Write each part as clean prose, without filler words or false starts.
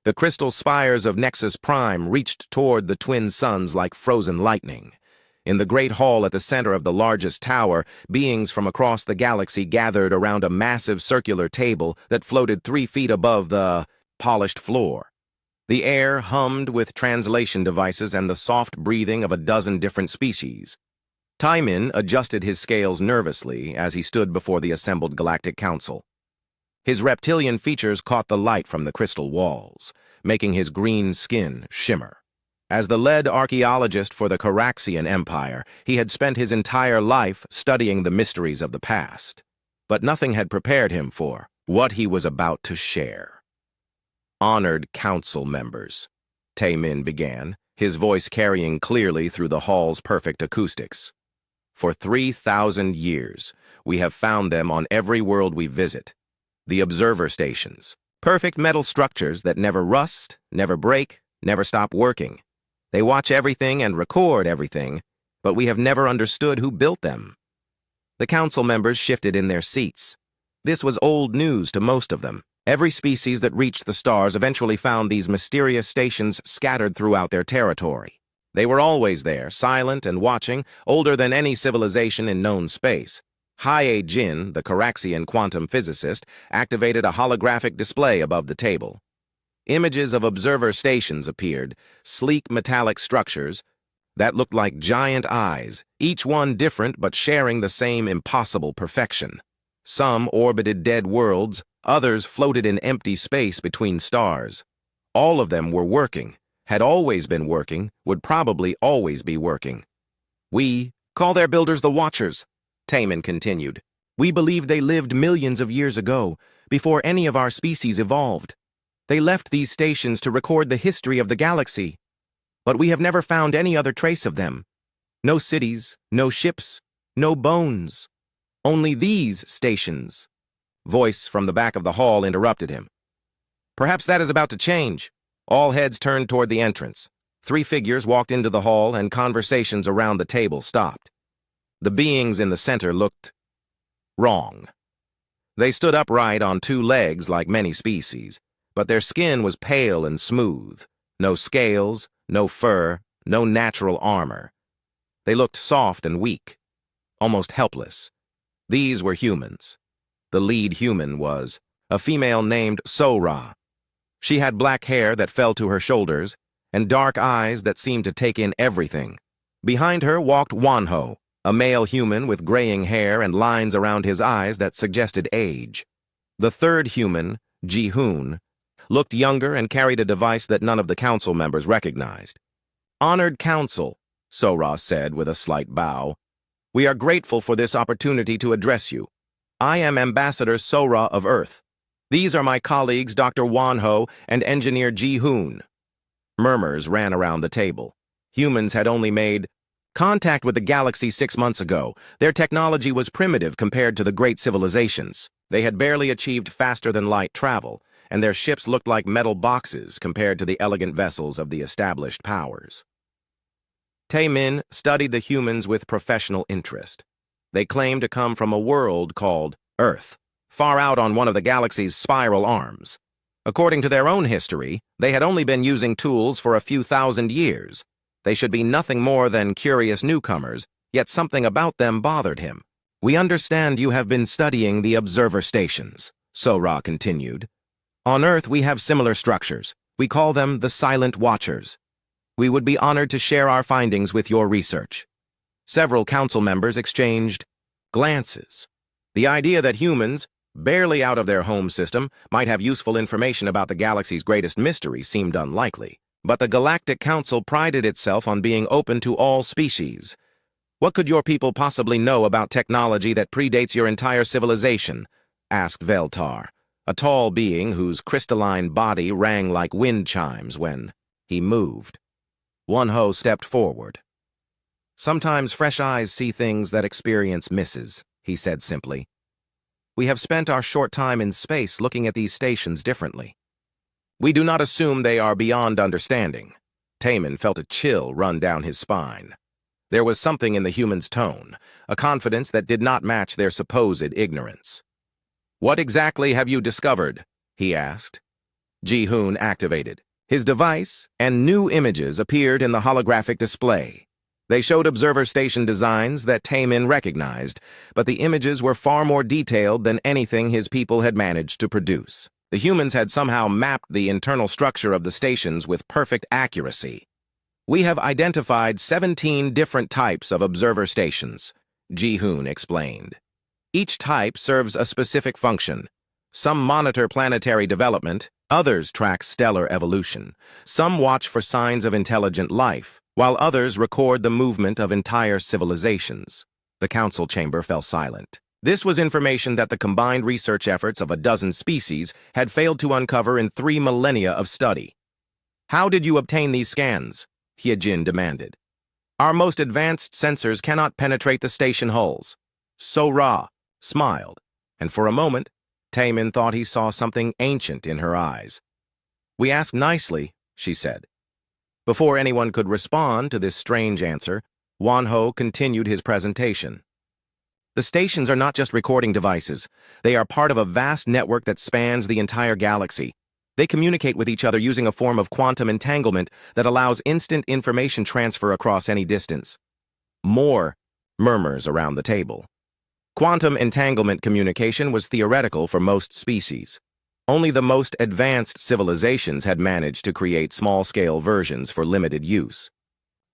The crystal spires of Nexus Prime reached toward the twin suns like frozen lightning. In the great hall at the center of the largest tower, beings from across the galaxy gathered around a massive circular table that floated 3 feet above the polished floor. The air hummed with translation devices and the soft breathing of a dozen different species. Taimin adjusted his scales nervously as he stood before the assembled Galactic Council. His reptilian features caught the light from the crystal walls, making his green skin shimmer. As the lead archaeologist for the Caraxian Empire, he had spent his entire life studying the mysteries of the past. But nothing had prepared him for what he was about to share. "Honored council members," Taimin began, his voice carrying clearly through the hall's perfect acoustics. "For 3,000 years, we have found them on every world we visit. The observer stations, perfect metal structures that never rust, never break, never stop working. They watch everything and record everything, but we have never understood who built them." The council members shifted in their seats. This was old news to most of them. Every species that reached the stars eventually found these mysterious stations scattered throughout their territory. They were always there, silent and watching, older than any civilization in known space. Haye Jin, the Caraxian quantum physicist, activated a holographic display above the table. Images of observer stations appeared, sleek metallic structures that looked like giant eyes, each one different but sharing the same impossible perfection. Some orbited dead worlds, others floated in empty space between stars. All of them were working, had always been working, would probably always be working. "We call their builders the Watchers," Taimin continued. "We believe they lived millions of years ago, before any of our species evolved. They left these stations to record the history of the galaxy. But we have never found any other trace of them. No cities, no ships, no bones. Only these stations." Voice from the back of the hall interrupted him. "Perhaps that is about to change." All heads turned toward the entrance. 3 figures walked into the hall and conversations around the table stopped. The beings in the center looked wrong. They stood upright on 2 legs like many species, but their skin was pale and smooth. No scales, no fur, no natural armor. They looked soft and weak, almost helpless. These were humans. The lead human was a female named Sora. She had black hair that fell to her shoulders and dark eyes that seemed to take in everything. Behind her walked Wanho, a male human with graying hair and lines around his eyes that suggested age. The third human, Ji-hoon, looked younger and carried a device that none of the council members recognized. "Honored Council," Sora said with a slight bow, "we are grateful for this opportunity to address you. I am Ambassador Sora of Earth. These are my colleagues Dr. Wanho and Engineer Ji-hoon." Murmurs ran around the table. Humans had only made contact with the galaxy 6 months ago. Their technology was primitive compared to the great civilizations. They had barely achieved faster-than-light travel, and their ships looked like metal boxes compared to the elegant vessels of the established powers. Taimin studied the humans with professional interest. They claimed to come from a world called Earth, far out on one of the galaxy's spiral arms. According to their own history, they had only been using tools for a few thousand years. They should be nothing more than curious newcomers, yet something about them bothered him. "We understand you have been studying the observer stations," Sora continued. "On Earth, we have similar structures. We call them the Silent Watchers. We would be honored to share our findings with your research." Several council members exchanged glances. The idea that humans, barely out of their home system, might have useful information about the galaxy's greatest mystery seemed unlikely. But the Galactic Council prided itself on being open to all species. "What could your people possibly know about technology that predates your entire civilization?" asked Veltar, a tall being whose crystalline body rang like wind chimes when he moved. Wanho stepped forward. "Sometimes fresh eyes see things that experience misses," he said simply. "We have spent our short time in space looking at these stations differently. We do not assume they are beyond understanding." Taimin felt a chill run down his spine. There was something in the human's tone, a confidence that did not match their supposed ignorance. "What exactly have you discovered?" he asked. Ji-hoon activated. His device and new images appeared in the holographic display. They showed observer station designs that Taemin recognized, but the images were far more detailed than anything his people had managed to produce. The humans had somehow mapped the internal structure of the stations with perfect accuracy. "We have identified 17 different types of observer stations," Ji-hoon explained. "Each type serves a specific function. Some monitor planetary development, others track stellar evolution. Some watch for signs of intelligent life, while others record the movement of entire civilizations." The council chamber fell silent. This was information that the combined research efforts of a dozen species had failed to uncover in 3 millennia of study. "How did you obtain these scans?" Hyejin demanded. "Our most advanced sensors cannot penetrate the station hulls." So-ra smiled, and for a moment, Taemin thought he saw something ancient in her eyes. "We asked nicely," she said. Before anyone could respond to this strange answer, Won-ho continued his presentation. "The stations are not just recording devices. They are part of a vast network that spans the entire galaxy. They communicate with each other using a form of quantum entanglement that allows instant information transfer across any distance." "More," murmurs around the table. Quantum entanglement communication was theoretical for most species. Only the most advanced civilizations had managed to create small-scale versions for limited use.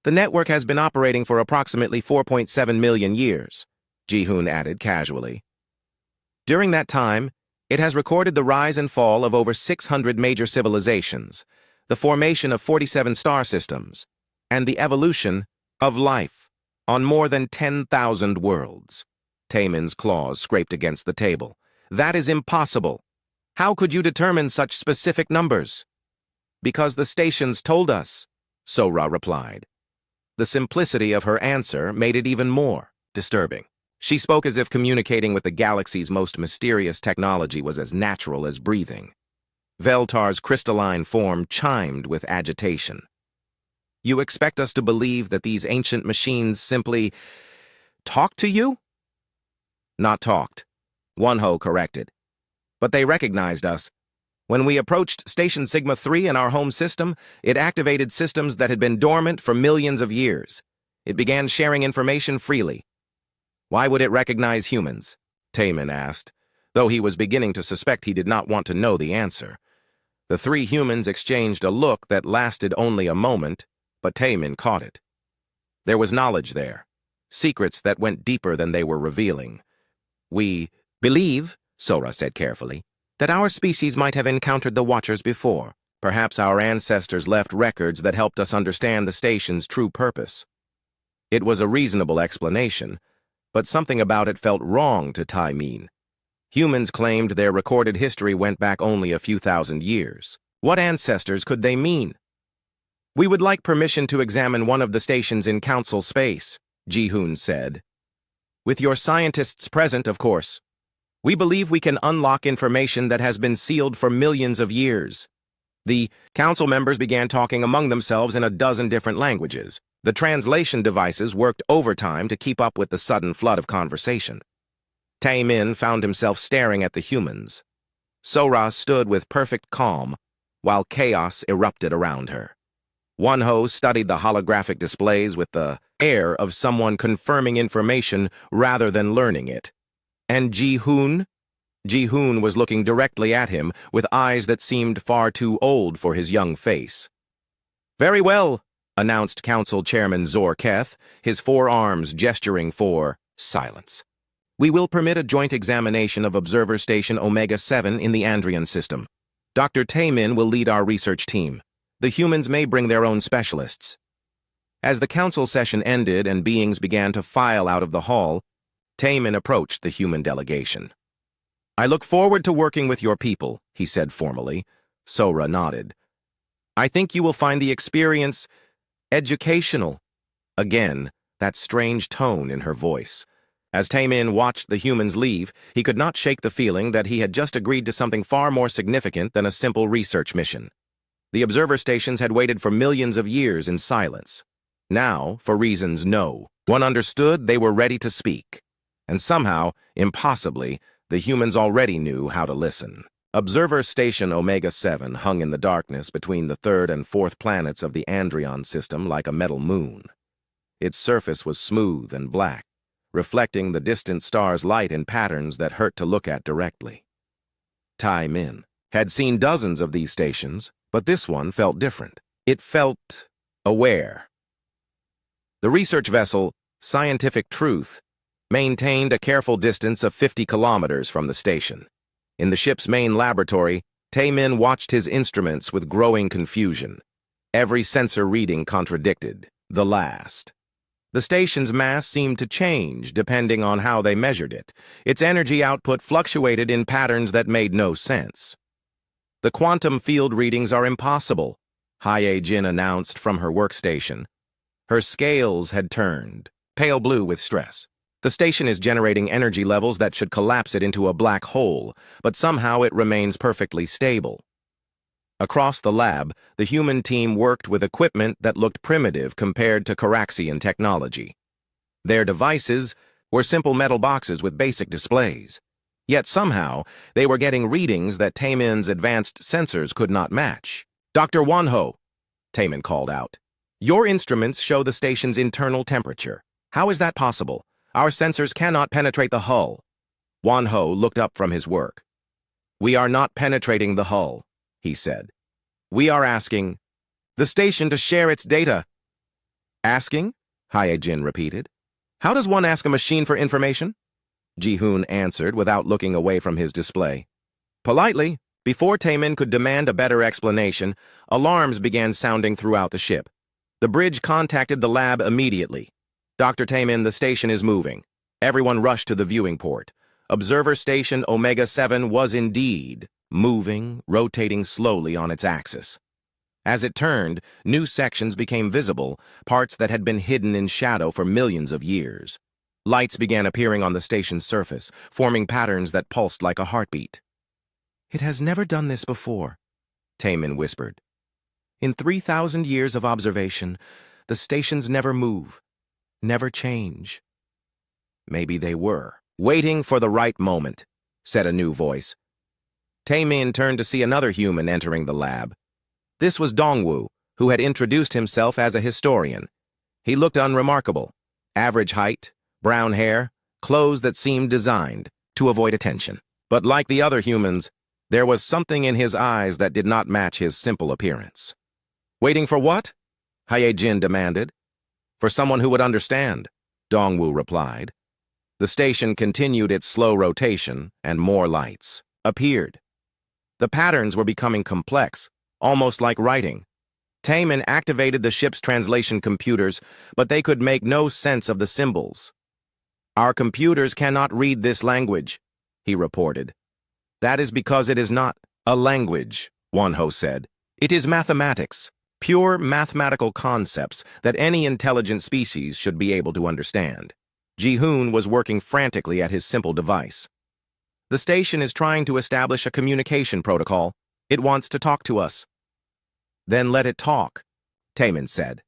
"The network has been operating for approximately 4.7 million years, Ji-hoon added casually. "During that time, it has recorded the rise and fall of over 600 major civilizations, the formation of 47 star systems, and the evolution of life on more than 10,000 worlds." Taemin's claws scraped against the table. "That is impossible. How could you determine such specific numbers?" "Because the stations told us," So-ra replied. The simplicity of her answer made it even more disturbing. She spoke as if communicating with the galaxy's most mysterious technology was as natural as breathing. Veltar's crystalline form chimed with agitation. "You expect us to believe that these ancient machines simply talk to you?" "Not talked," Won-ho corrected. "But they recognized us. When we approached Station Sigma 3 in our home system, it activated systems that had been dormant for millions of years. It began sharing information freely." "Why would it recognize humans?" Taemin asked, though he was beginning to suspect he did not want to know the answer. The 3 humans exchanged a look that lasted only a moment, but Taemin caught it. There was knowledge there, secrets that went deeper than they were revealing. "We believe," So-ra said carefully, "that our species might have encountered the Watchers before. Perhaps our ancestors left records that helped us understand the station's true purpose." It was a reasonable explanation, but something about it felt wrong to Taemin. Humans claimed their recorded history went back only a few thousand years. What ancestors could they mean? "We would like permission to examine one of the stations in council space," Ji-hoon said. "With your scientists present, of course. We believe we can unlock information that has been sealed for millions of years." The council members began talking among themselves in a dozen different languages. The translation devices worked overtime to keep up with the sudden flood of conversation. Taemin found himself staring at the humans. So-ra stood with perfect calm, while chaos erupted around her. Won-ho studied the holographic displays with the air of someone confirming information rather than learning it. And Ji-hoon? Ji-hoon was looking directly at him with eyes that seemed far too old for his young face. "Very well," announced Council Chairman Zor-Keth, his forearms gesturing for silence. "We will permit a joint examination of Observer Station Omega-7 in the Andrian system. Dr. Taemin will lead our research team. The humans may bring their own specialists." As the council session ended and beings began to file out of the hall, Taemin approached the human delegation. "I look forward to working with your people," he said formally. So-ra nodded. "I think you will find the experience educational." Again, that strange tone in her voice. As Taemin watched the humans leave, he could not shake the feeling that he had just agreed to something far more significant than a simple research mission. The observer stations had waited for millions of years in silence. Now, for reasons one understood, they were ready to speak. And somehow, impossibly, the humans already knew how to listen. Observer Station Omega-7 hung in the darkness between the third and fourth planets of the Andrion system like a metal moon. Its surface was smooth and black, reflecting the distant star's light in patterns that hurt to look at directly. Tai Min had seen dozens of these stations, but this one felt different. It felt aware. The research vessel, Scientific Truth, maintained a careful distance of 50 kilometers from the station. In the ship's main laboratory, Tai Min watched his instruments with growing confusion. Every sensor reading contradicted the last. The station's mass seemed to change depending on how they measured it. Its energy output fluctuated in patterns that made no sense. The quantum field readings are impossible, Haye-Jin announced from her workstation. Her scales had turned, pale blue with stress. The station is generating energy levels that should collapse it into a black hole, but somehow it remains perfectly stable. Across the lab, the human team worked with equipment that looked primitive compared to Caraxian technology. Their devices were simple metal boxes with basic displays. Yet somehow, they were getting readings that Tai Min's advanced sensors could not match. "Dr. Wanho," Tai Min called out, "your instruments show the station's internal temperature. How is that possible? Our sensors cannot penetrate the hull." Wanho looked up from his work. "We are not penetrating the hull," he said. "We are asking the station to share its data." "Asking?" Haye-Jin repeated. "How does one ask a machine for information?" Ji-hoon answered without looking away from his display. "Politely." Before Tai Min could demand a better explanation, alarms began sounding throughout the ship. The bridge contacted the lab immediately. "Dr. Tai Min, the station is moving." Everyone rushed to the viewing port. Observer Station Omega-7 was indeed moving, rotating slowly on its axis. As it turned, new sections became visible, parts that had been hidden in shadow for millions of years. Lights began appearing on the station's surface, forming patterns that pulsed like a heartbeat. "It has never done this before," Tai Min whispered. "In 3,000 years of observation, the stations never move, never change." Maybe they were waiting for the right moment, said a new voice. Tai Min turned to see another human entering the lab. This was Dongwu, who had introduced himself as a historian. He looked unremarkable. Average height, brown hair, clothes that seemed designed to avoid attention. But like the other humans, there was something in his eyes that did not match his simple appearance. "Waiting for what?" Haye-Jin demanded. "For someone who would understand," Dongwu replied. The station continued its slow rotation, and more lights appeared. The patterns were becoming complex, almost like writing. Tai Min activated the ship's translation computers, but they could make no sense of the symbols. "Our computers cannot read this language," he reported. "That is because it is not a language," Wanho said. "It is mathematics, pure mathematical concepts that any intelligent species should be able to understand." Ji-hoon was working frantically at his simple device. "The station is trying to establish a communication protocol. It wants to talk to us." "Then let it talk," Tai Min said.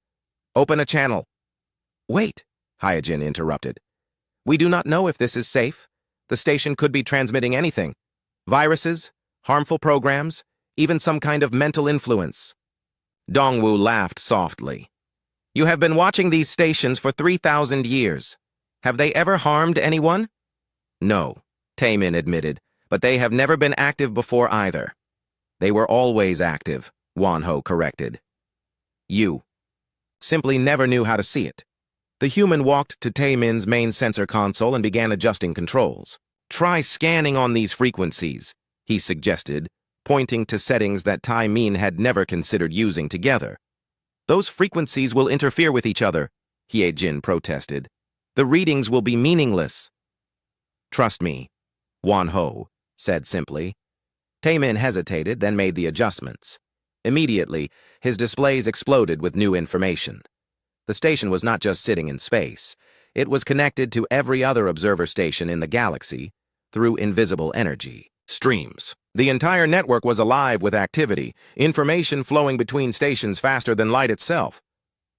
"Open a channel." "Wait," Haye-Jin interrupted. "We do not know if this is safe. The station could be transmitting anything. Viruses, harmful programs, even some kind of mental influence." Dongwu laughed softly. "You have been watching these stations for 3,000 years. Have they ever harmed anyone?" "No," Tai Min admitted, "but they have never been active before either." "They were always active," Wanho corrected. "You simply never knew how to see it." The human walked to Tai Min's main sensor console and began adjusting controls. "Try scanning on these frequencies," he suggested, pointing to settings that Tai Min had never considered using together. "Those frequencies will interfere with each other," Haye-Jin protested. "The readings will be meaningless." "Trust me," Wanho said simply. Tai Min hesitated, then made the adjustments. Immediately, his displays exploded with new information. The station was not just sitting in space. It was connected to every other observer station in the galaxy through invisible energy streams. The entire network was alive with activity, information flowing between stations faster than light itself.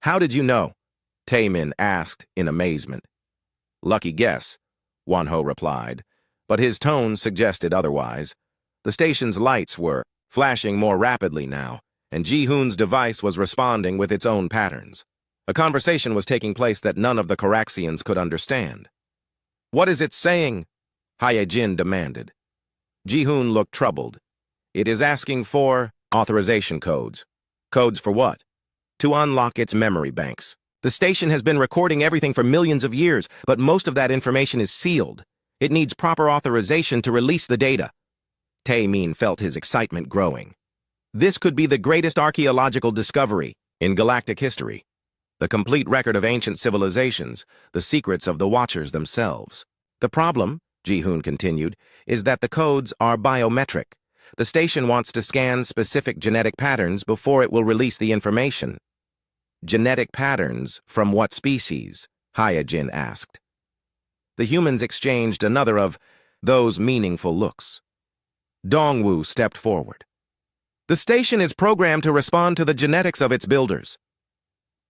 "How did you know?" Tai Min asked in amazement. "Lucky guess," Wanho replied, but his tone suggested otherwise. The station's lights were flashing more rapidly now, and Ji-hoon's device was responding with its own patterns. A conversation was taking place that none of the Caraxians could understand. "What is it saying?" Hyejin demanded. Ji-hoon looked troubled. "It is asking for authorization codes." "Codes for what?" "To unlock its memory banks. The station has been recording everything for millions of years, but most of that information is sealed. It needs proper authorization to release the data." Tae-min felt his excitement growing. This could be the greatest archaeological discovery in galactic history. The complete record of ancient civilizations, the secrets of the Watchers themselves. "The problem," Ji-hoon continued, "is that the codes are biometric. The station wants to scan specific genetic patterns before it will release the information." "Genetic patterns from what species?" Hyejin asked. The humans exchanged another of those meaningful looks. Dongwu stepped forward. "The station is programmed to respond to the genetics of its builders."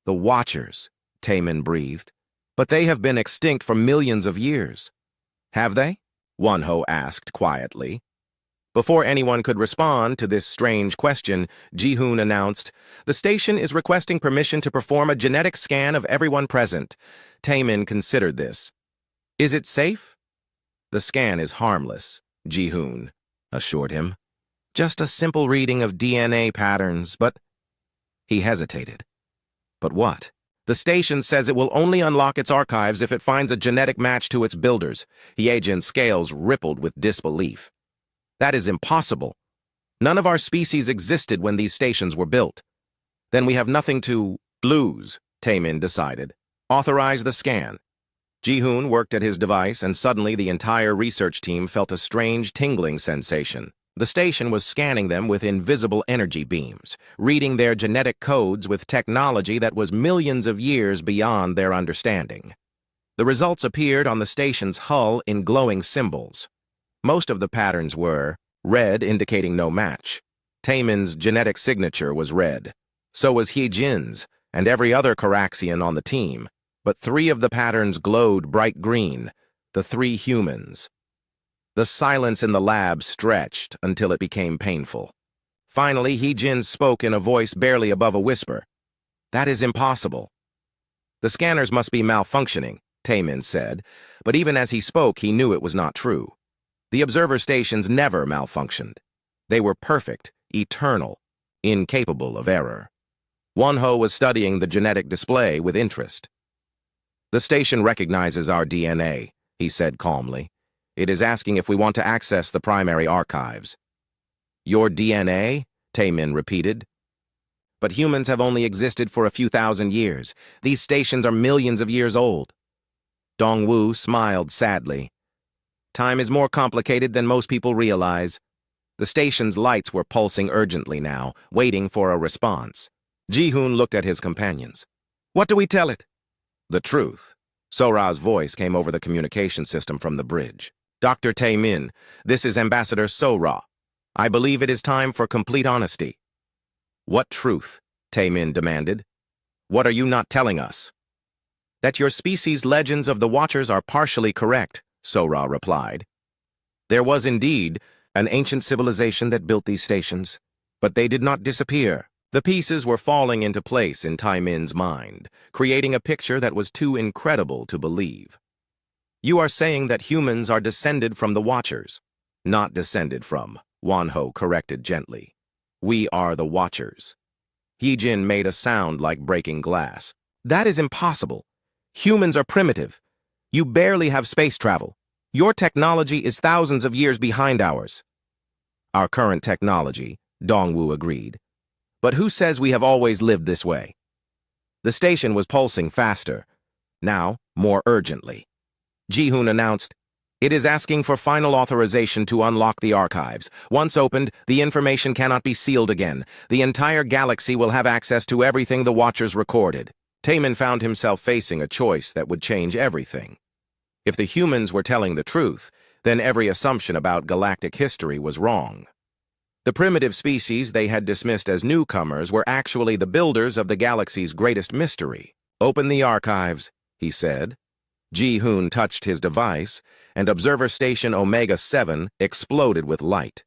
"The Watchers," Tae-min breathed. "But they have been extinct for millions of years." "Have they?" Wonho asked quietly. Before anyone could respond to this strange question, Ji-hoon announced, "The station is requesting permission to perform a genetic scan of everyone present." Tae-min considered this. "Is it safe?" "The scan is harmless," Ji-hoon assured him. "Just a simple reading of DNA patterns, but—" He hesitated. "But what?" "The station says it will only unlock its archives if it finds a genetic match to its builders." Hyejin's scales rippled with disbelief. "That is impossible. None of our species existed when these stations were built." "Then we have nothing to lose," Tae-min decided. "Authorize the scan." Ji-hoon worked at his device, and suddenly the entire research team felt a strange tingling sensation. The station was scanning them with invisible energy beams, reading their genetic codes with technology that was millions of years beyond their understanding. The results appeared on the station's hull in glowing symbols. Most of the patterns were red, indicating no match. Tae-min's genetic signature was red. So was Hyejin's, and every other Caraxian on the team. But 3 of the patterns glowed bright green, the 3 humans. The silence in the lab stretched until it became painful. Finally, Hyejin spoke in a voice barely above a whisper. "That is impossible." "The scanners must be malfunctioning," Tae-min said, but even as he spoke, he knew it was not true. The observer stations never malfunctioned. They were perfect, eternal, incapable of error. Wonho was studying the genetic display with interest. "The station recognizes our DNA," he said calmly. "It is asking if we want to access the primary archives." "Your DNA?" Tae-min repeated. "But humans have only existed for a few thousand years. These stations are millions of years old." Dongwu smiled sadly. "Time is more complicated than most people realize." The station's lights were pulsing urgently now, waiting for a response. Ji-hoon looked at his companions. "What do we tell it?" "The truth." Sora's voice came over the communication system from the bridge. "Dr. Tae-min, this is Ambassador Sora. I believe it is time for complete honesty." "What truth?" Tae-min demanded. "What are you not telling us?" "That your species' legends of the Watchers are partially correct," Sora replied. "There was indeed an ancient civilization that built these stations, but they did not disappear." The pieces were falling into place in Tae-min's mind, creating a picture that was too incredible to believe. "You are saying that humans are descended from the Watchers." "Not descended from," Wonho corrected gently. "We are the Watchers." Hyejin made a sound like breaking glass. "That is impossible. Humans are primitive. You barely have space travel. Your technology is thousands of years behind ours." "Our current technology," Dongwu agreed. "But who says we have always lived this way?" The station was pulsing faster, now more urgently. Ji-hoon announced, "It is asking for final authorization to unlock the archives. Once opened, the information cannot be sealed again. The entire galaxy will have access to everything the Watchers recorded." Tae-min found himself facing a choice that would change everything. If the humans were telling the truth, then every assumption about galactic history was wrong. The primitive species they had dismissed as newcomers were actually the builders of the galaxy's greatest mystery. "Open the archives," he said. Ji-hoon touched his device, and Observer Station Omega-7 exploded with light.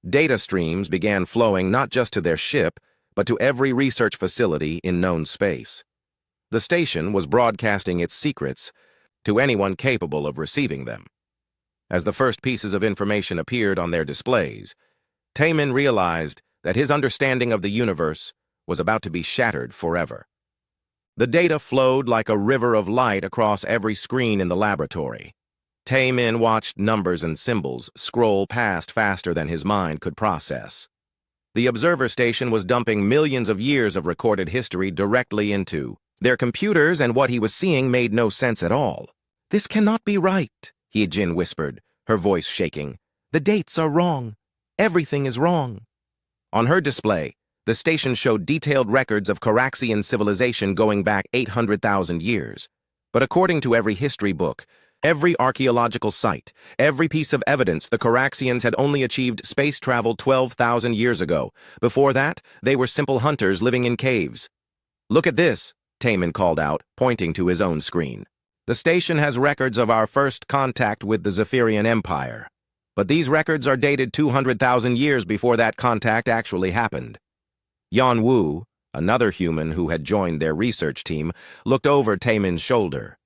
Data streams began flowing not just to their ship, but to every research facility in known space. The station was broadcasting its secrets to anyone capable of receiving them. As the first pieces of information appeared on their displays, Taemin realized that his understanding of the universe was about to be shattered forever. The data flowed like a river of light across every screen in the laboratory. Taemin watched numbers and symbols scroll past faster than his mind could process. The observer station was dumping millions of years of recorded history directly into their computers, and what he was seeing made no sense at all. "This cannot be right," Hyejin whispered, her voice shaking. "The dates are wrong. Everything is wrong." On her display, the station showed detailed records of Caraxian civilization going back 800,000 years. But according to every history book, every archaeological site, every piece of evidence, the Caraxians had only achieved space travel 12,000 years ago. Before that, they were simple hunters living in caves. "Look at this," Taemin called out, pointing to his own screen. "The station has records of our first contact with the Zephyrian Empire. But these records are dated 200,000 years before that contact actually happened." Yan Wu, another human who had joined their research team, looked over Taemin's shoulder.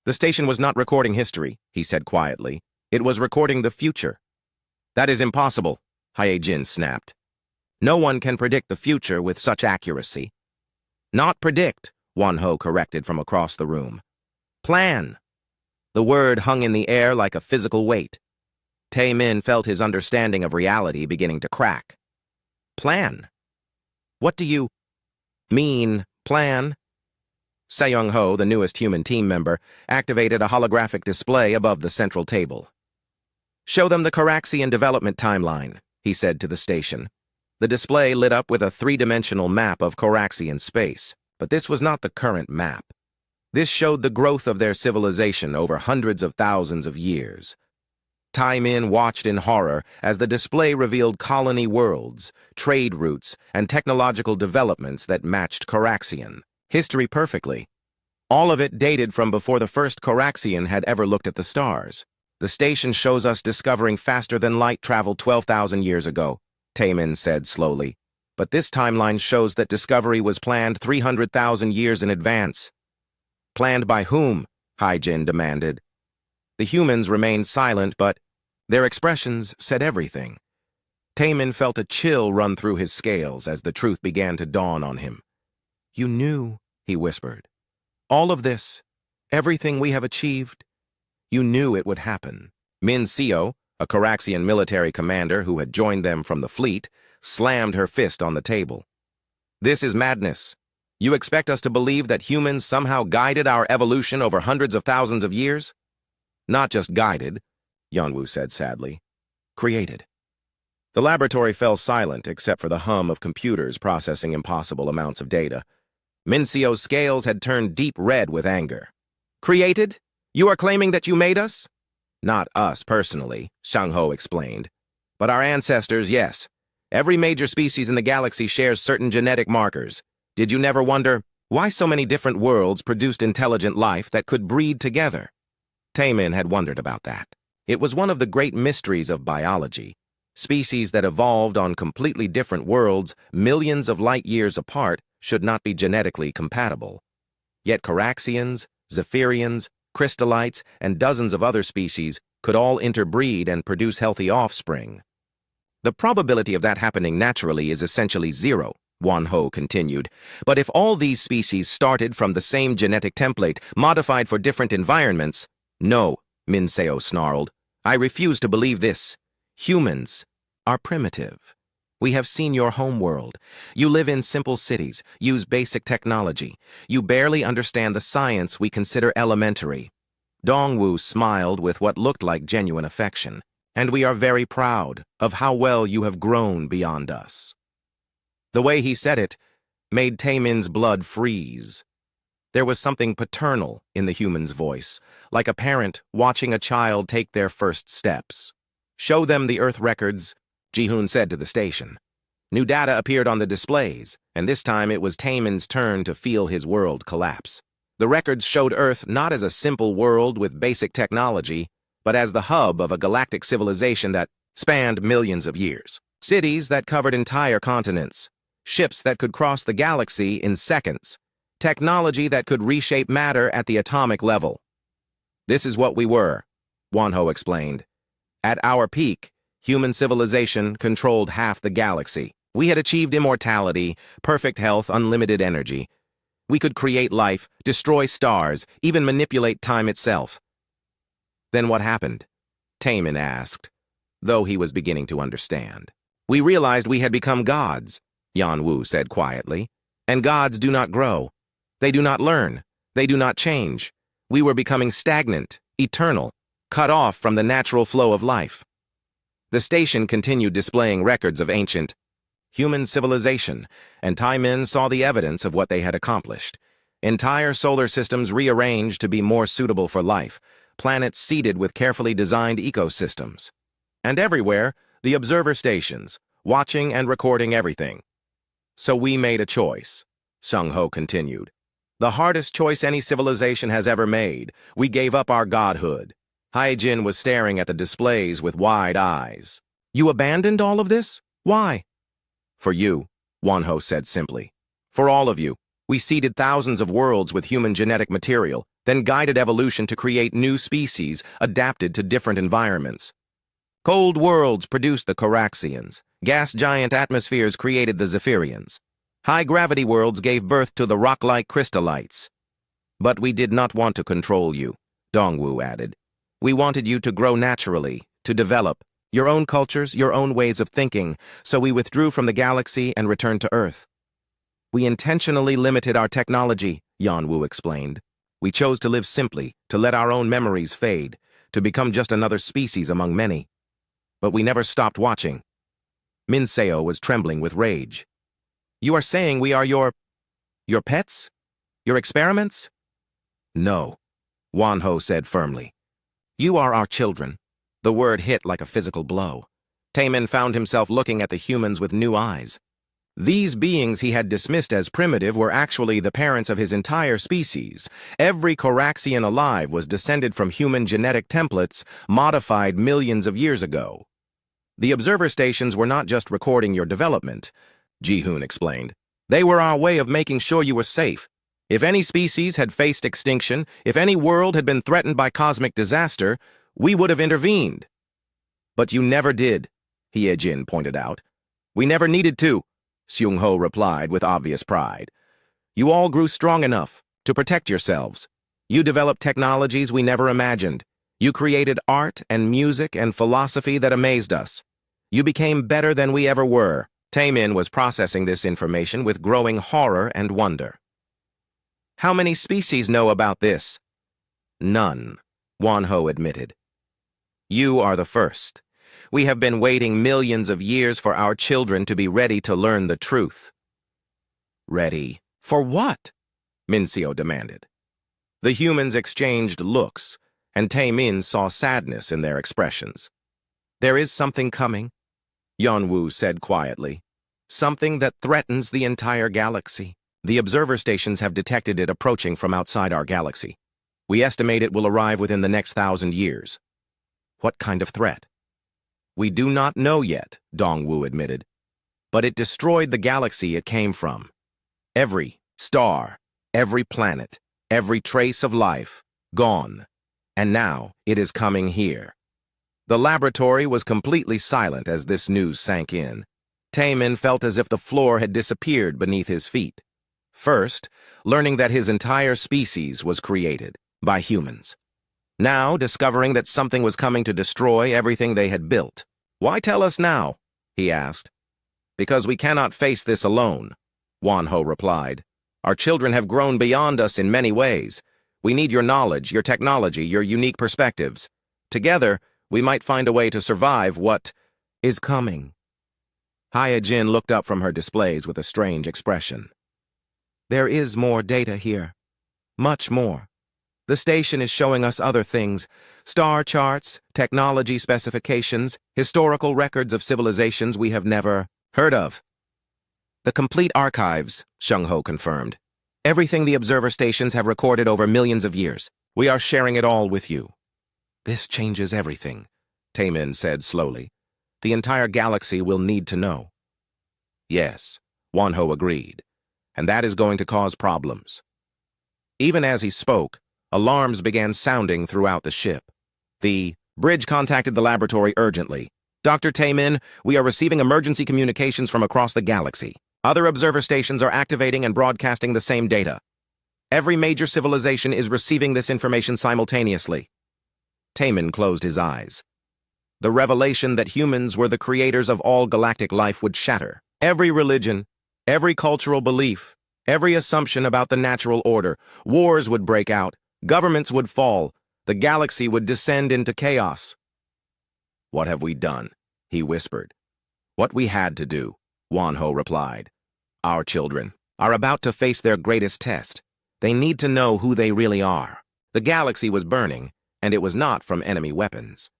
"The station was not recording history," he said quietly. "It was recording the future." "That is impossible," Hyejin snapped. "No one can predict the future with such accuracy." "Not predict," Wonho corrected from across the room. "Plan." The word hung in the air like a physical weight. Taemin felt his understanding of reality beginning to crack. "Plan? What do you mean, plan?" Seyoung-ho, the newest human team member, activated a holographic display above the central table. "Show them the Caraxian development timeline," he said to the station. The display lit up with a three-dimensional map of Caraxian space, but this was not the current map. This showed the growth of their civilization over hundreds of thousands of years. Taemin watched in horror as the display revealed colony worlds, trade routes, and technological developments that matched Caraxian history perfectly. All of it dated from before the first Caraxian had ever looked at the stars. "The station shows us discovering faster than light travel 12,000 years ago," Taemin said slowly. "But this timeline shows that discovery was planned 300,000 years in advance." "Planned by whom?" Hyejin demanded. The humans remained silent, but their expressions said everything. Taemin felt a chill run through his scales as the truth began to dawn on him. "You knew," he whispered. "All of this, everything we have achieved, you knew it would happen." Min Seo, a Caraxian military commander who had joined them from the fleet, slammed her fist on the table. "This is madness. You expect us to believe that humans somehow guided our evolution over hundreds of thousands of years?" "Not just guided," Yanwu said sadly. "Created." The laboratory fell silent except for the hum of computers processing impossible amounts of data. Minseo's scales had turned deep red with anger. "Created? You are claiming that you made us?" "Not us personally," Shang-Ho explained. "But our ancestors, yes. Every major species in the galaxy shares certain genetic markers. Did you never wonder why so many different worlds produced intelligent life that could breed together?" Taemin had wondered about that. It was one of the great mysteries of biology. Species that evolved on completely different worlds, millions of light years apart, should not be genetically compatible. Yet Caraxians, Zephyrians, crystallites, and dozens of other species could all interbreed and produce healthy offspring. "The probability of that happening naturally is essentially zero," Wonho continued. "But if all these species started from the same genetic template, modified for different environments—" "No," Minseo snarled. "I refuse to believe this. Humans are primitive. We have seen your homeworld. You live in simple cities, use basic technology. You barely understand the science we consider elementary." Dongwu smiled with what looked like genuine affection. "And we are very proud of how well you have grown beyond us." The way he said it made Taemin's blood freeze. There was something paternal in the human's voice, like a parent watching a child take their first steps. "Show them the Earth records," Ji-hoon said to the station. New data appeared on the displays, and this time it was Taemin's turn to feel his world collapse. The records showed Earth not as a simple world with basic technology, but as the hub of a galactic civilization that spanned millions of years. Cities that covered entire continents. Ships that could cross the galaxy in seconds. Technology that could reshape matter at the atomic level. This is what we were, Wanho explained. At our peak, human civilization controlled half the galaxy. We had achieved immortality, perfect health, unlimited energy. We could create life, destroy stars, even manipulate time itself. Then what happened? Taemin asked, though he was beginning to understand. We realized we had become gods, Yanwu said quietly. And gods do not grow. They do not learn. They do not change. We were becoming stagnant, eternal, cut off from the natural flow of life. The station continued displaying records of ancient human civilization, and Taemin saw the evidence of what they had accomplished. Entire solar systems rearranged to be more suitable for life, planets seeded with carefully designed ecosystems. And everywhere, the observer stations, watching and recording everything. So we made a choice, Sung-ho continued. The hardest choice any civilization has ever made. We gave up our godhood. Hae-jin was staring at the displays with wide eyes. You abandoned all of this? Why? For you, Wanho said simply. For all of you. We seeded thousands of worlds with human genetic material, then guided evolution to create new species adapted to different environments. Cold worlds produced the Coraxians. Gas giant atmospheres created the Zephyrians. High-gravity worlds gave birth to the rock-like crystallites. But we did not want to control you, Dongwu added. We wanted you to grow naturally, to develop your own cultures, your own ways of thinking, so we withdrew from the galaxy and returned to Earth. We intentionally limited our technology, Yanwu explained. We chose to live simply, to let our own memories fade, to become just another species among many. But we never stopped watching. Min Seo was trembling with rage. You are saying we are your pets? Your experiments? No, Wanho said firmly. You are our children. The word hit like a physical blow. Taemin found himself looking at the humans with new eyes. These beings he had dismissed as primitive were actually the parents of his entire species. Every Coraxian alive was descended from human genetic templates modified millions of years ago. The observer stations were not just recording your development, Ji-hoon explained. They were our way of making sure you were safe. If any species had faced extinction, if any world had been threatened by cosmic disaster, we would have intervened. But you never did, Hae-jin pointed out. We never needed to, Seung-ho replied with obvious pride. You all grew strong enough to protect yourselves. You developed technologies we never imagined. You created art and music and philosophy that amazed us. You became better than we ever were. Taemin was processing this information with growing horror and wonder. How many species know about this? None, Wanho admitted. You are the first. We have been waiting millions of years for our children to be ready to learn the truth. Ready? For what? Min-seo demanded. The humans exchanged looks, and Taemin saw sadness in their expressions. There is something coming, Yanwu said quietly. Something that threatens the entire galaxy. The observer stations have detected it approaching from outside our galaxy. We estimate it will arrive within the next 1,000 years. What kind of threat? We do not know yet, Dongwu admitted. But it destroyed the galaxy it came from. Every star, every planet, every trace of life, gone. And now it is coming here. The laboratory was completely silent as this news sank in. Taemin felt as if the floor had disappeared beneath his feet. First, learning that his entire species was created by humans. Now, discovering that something was coming to destroy everything they had built. Why tell us now? He asked. Because we cannot face this alone, Wanho replied. Our children have grown beyond us in many ways. We need your knowledge, your technology, your unique perspectives. Together, we might find a way to survive what is coming. Hae-jin looked up from her displays with a strange expression. There is more data here. Much more. The station is showing us other things. Star charts, technology specifications, historical records of civilizations we have never heard of. The complete archives, Sung-ho confirmed. Everything the observer stations have recorded over millions of years. We are sharing it all with you. This changes everything, Taemin said slowly. The entire galaxy will need to know. Yes, Wanho agreed, and that is going to cause problems. Even as he spoke, alarms began sounding throughout the ship. The bridge contacted the laboratory urgently. Dr. Taemin, we are receiving emergency communications from across the galaxy. Other observer stations are activating and broadcasting the same data. Every major civilization is receiving this information simultaneously. Taemin closed his eyes. The revelation that humans were the creators of all galactic life would shatter. Every religion, every cultural belief, every assumption about the natural order. Wars would break out, governments would fall, the galaxy would descend into chaos. What have we done? He whispered. What we had to do, Wanho replied. Our children are about to face their greatest test. They need to know who they really are. The galaxy was burning, and it was not from enemy weapons.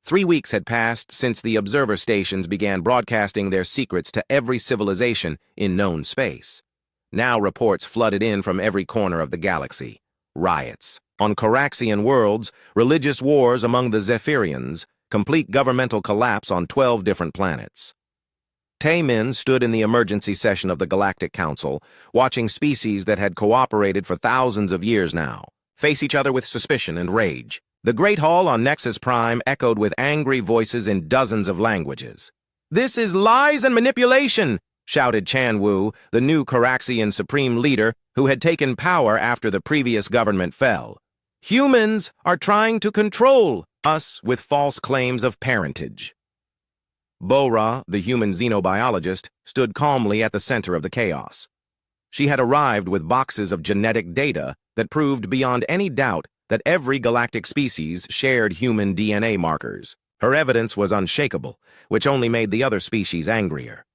3 weeks had passed since the observer stations began broadcasting their secrets to every civilization in known space. Now reports flooded in from every corner of the galaxy. Riots on Coraxian worlds, religious wars among the Zephyrians, complete governmental collapse on 12 different planets. Taemin stood in the emergency session of the Galactic Council, watching species that had cooperated for thousands of years now face each other with suspicion and rage. The Great Hall on Nexus Prime echoed with angry voices in dozens of languages. "This is lies and manipulation!" shouted Chan Wu, the new Coraxian supreme leader who had taken power after the previous government fell. "Humans are trying to control us with false claims of parentage." Bo-Ra, the human xenobiologist, stood calmly at the center of the chaos. She had arrived with boxes of genetic data that proved beyond any doubt that every galactic species shared human DNA markers. Her evidence was unshakable, which only made the other species angrier.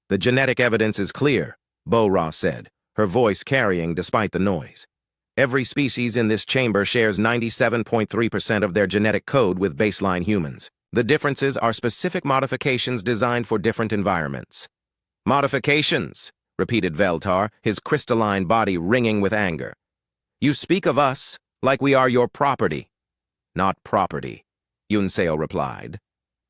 "The genetic evidence is clear," Bo-Ra said, her voice carrying despite the noise. "Every species in this chamber shares 97.3% of their genetic code with baseline humans. The differences are specific modifications designed for different environments." "Modifications," repeated Veltar, his crystalline body ringing with anger. "You speak of us like we are your property." "Not property," Yunseo replied.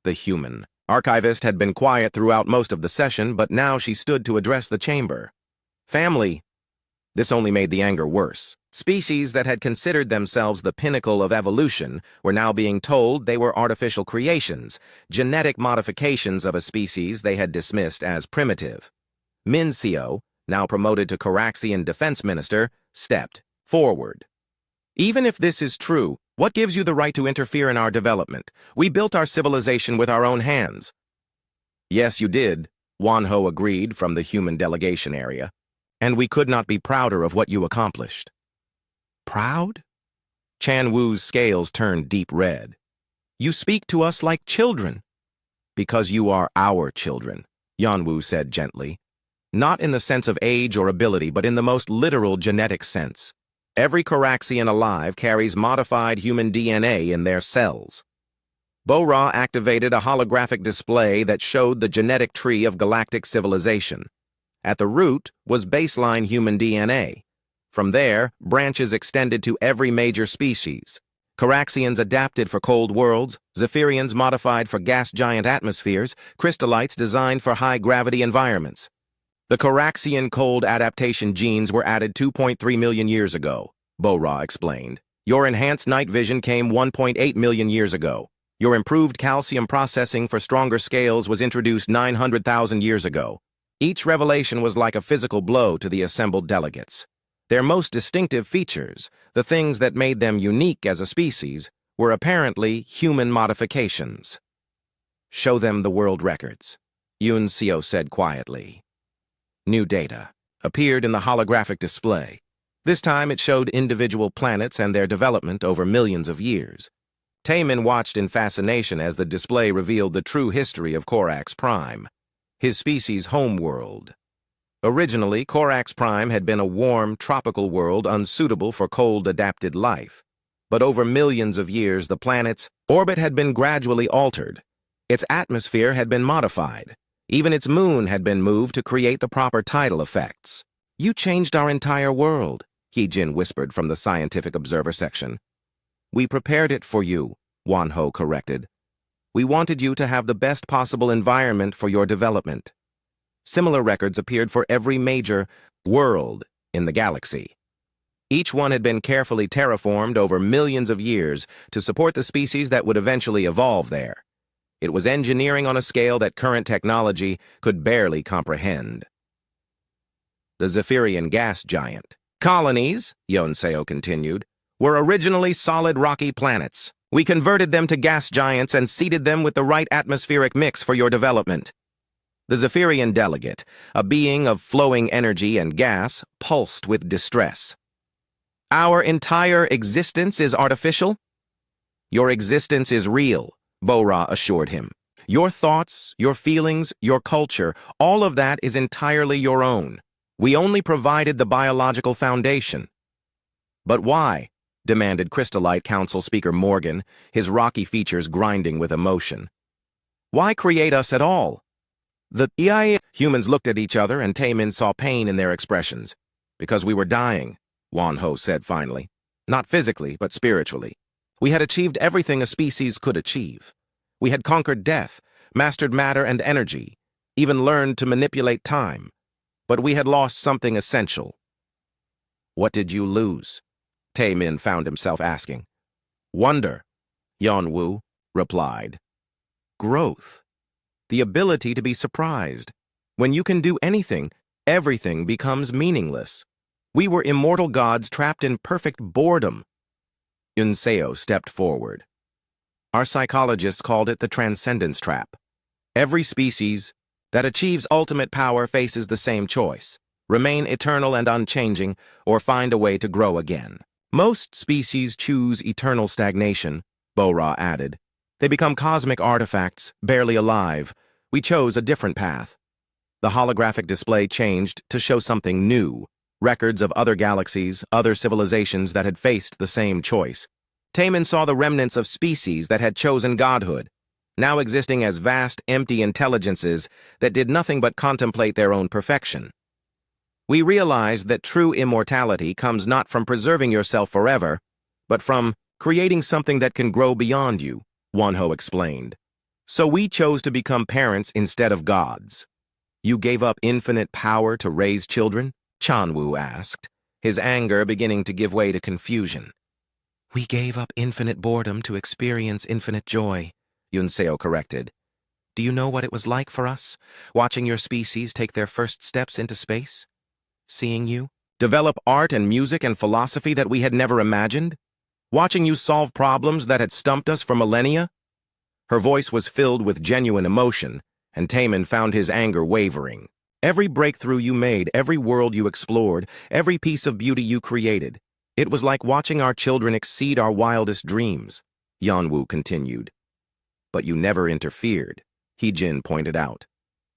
The human archivist had been quiet throughout most of the session, but now she stood to address the chamber. "Family." This only made the anger worse. Species that had considered themselves the pinnacle of evolution were now being told they were artificial creations, genetic modifications of a species they had dismissed as primitive. Minseo, now promoted to Coraxian Defense Minister, stepped forward. "Even if this is true, what gives you the right to interfere in our development? We built our civilization with our own hands." "Yes, you did," Wanho agreed from the human delegation area. "And we could not be prouder of what you accomplished." "Proud?" Chan Wu's scales turned deep red. "You speak to us like children." "Because you are our children," Yanwu said gently. "Not in the sense of age or ability, but in the most literal genetic sense. Every Coraxian alive carries modified human DNA in their cells." Bo-Ra activated a holographic display that showed the genetic tree of galactic civilization. At the root was baseline human DNA. From there, branches extended to every major species. Coraxians adapted for cold worlds, Zephyrians modified for gas-giant atmospheres, crystallites designed for high-gravity environments. The Coraxian cold adaptation genes were added 2.3 million years ago, Bo-Ra explained. Your enhanced night vision came 1.8 million years ago. Your improved calcium processing for stronger scales was introduced 900,000 years ago. Each revelation was like a physical blow to the assembled delegates. Their most distinctive features, the things that made them unique as a species, were apparently human modifications. "Show them the world records," Yunseo said quietly. New data appeared in the holographic display. This time it showed individual planets and their development over millions of years. Taemin watched in fascination as the display revealed the true history of Corax Prime, his species' homeworld. Originally, Corax Prime had been a warm, tropical world unsuitable for cold-adapted life. But over millions of years, the planet's orbit had been gradually altered. Its atmosphere had been modified. Even its moon had been moved to create the proper tidal effects. "You changed our entire world," Heejin whispered from the scientific observer section. "We prepared it for you," Wanho corrected. We wanted you to have the best possible environment for your development. Similar records appeared for every major world in the galaxy. Each one had been carefully terraformed over millions of years to support the species that would eventually evolve there. It was engineering on a scale that current technology could barely comprehend. The Zephyrian gas giant. Colonies, Yonseo continued, were originally solid rocky planets. We converted them to gas giants and seeded them with the right atmospheric mix for your development. The Zephyrian delegate, a being of flowing energy and gas, pulsed with distress. Our entire existence is artificial? Your existence is real, Bora assured him. Your thoughts, your feelings, your culture, all of that is entirely your own. We only provided the biological foundation. But why? Demanded Crystallite Council Speaker Morgan, his rocky features grinding with emotion. Why create us at all? The humans looked at each other and Taemin saw pain in their expressions. Because we were dying, Wonho said finally. Not physically, but spiritually. We had achieved everything a species could achieve. We had conquered death, mastered matter and energy, even learned to manipulate time. But we had lost something essential. What did you lose? Taemin found himself asking. Wonder, Yeonwoo replied. Growth. The ability to be surprised. When you can do anything, everything becomes meaningless. We were immortal gods trapped in perfect boredom. Yunseo stepped forward. Our psychologists called it the transcendence trap. Every species that achieves ultimate power faces the same choice: remain eternal and unchanging, or find a way to grow again. Most species choose eternal stagnation, Bora added. They become cosmic artifacts, barely alive. We chose a different path. The holographic display changed to show something new, records of other galaxies, other civilizations that had faced the same choice. Taemin saw the remnants of species that had chosen godhood, now existing as vast, empty intelligences that did nothing but contemplate their own perfection. We realized that true immortality comes not from preserving yourself forever, but from creating something that can grow beyond you, Wonho explained. So we chose to become parents instead of gods. You gave up infinite power to raise children? Chanwoo asked, his anger beginning to give way to confusion. We gave up infinite boredom to experience infinite joy, Yunseo corrected. Do you know what it was like for us, watching your species take their first steps into space? Seeing you develop art and music and philosophy that we had never imagined? Watching you solve problems that had stumped us for millennia? Her voice was filled with genuine emotion, and Taemin found his anger wavering. Every breakthrough you made, every world you explored, every piece of beauty you created, it was like watching our children exceed our wildest dreams, Yeonwoo continued. But you never interfered, Heejin pointed out.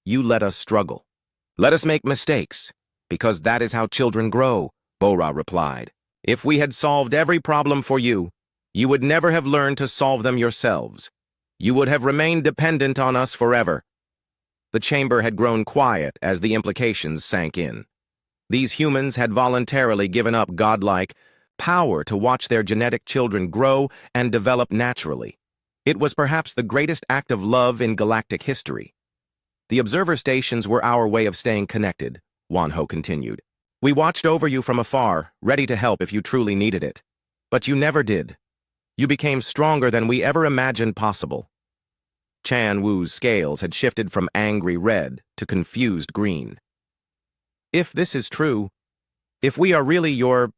You let us struggle. Let us make mistakes, because that is how children grow, Bora replied. If we had solved every problem for you, you would never have learned to solve them yourselves. You would have remained dependent on us forever. The chamber had grown quiet as the implications sank in. These humans had voluntarily given up godlike power to watch their genetic children grow and develop naturally. It was perhaps the greatest act of love in galactic history. The observer stations were our way of staying connected, Wonho continued. We watched over you from afar, ready to help if you truly needed it. But you never did. You became stronger than we ever imagined possible. Chan Woo's scales had shifted from angry red to confused green. If this is true, if we are really your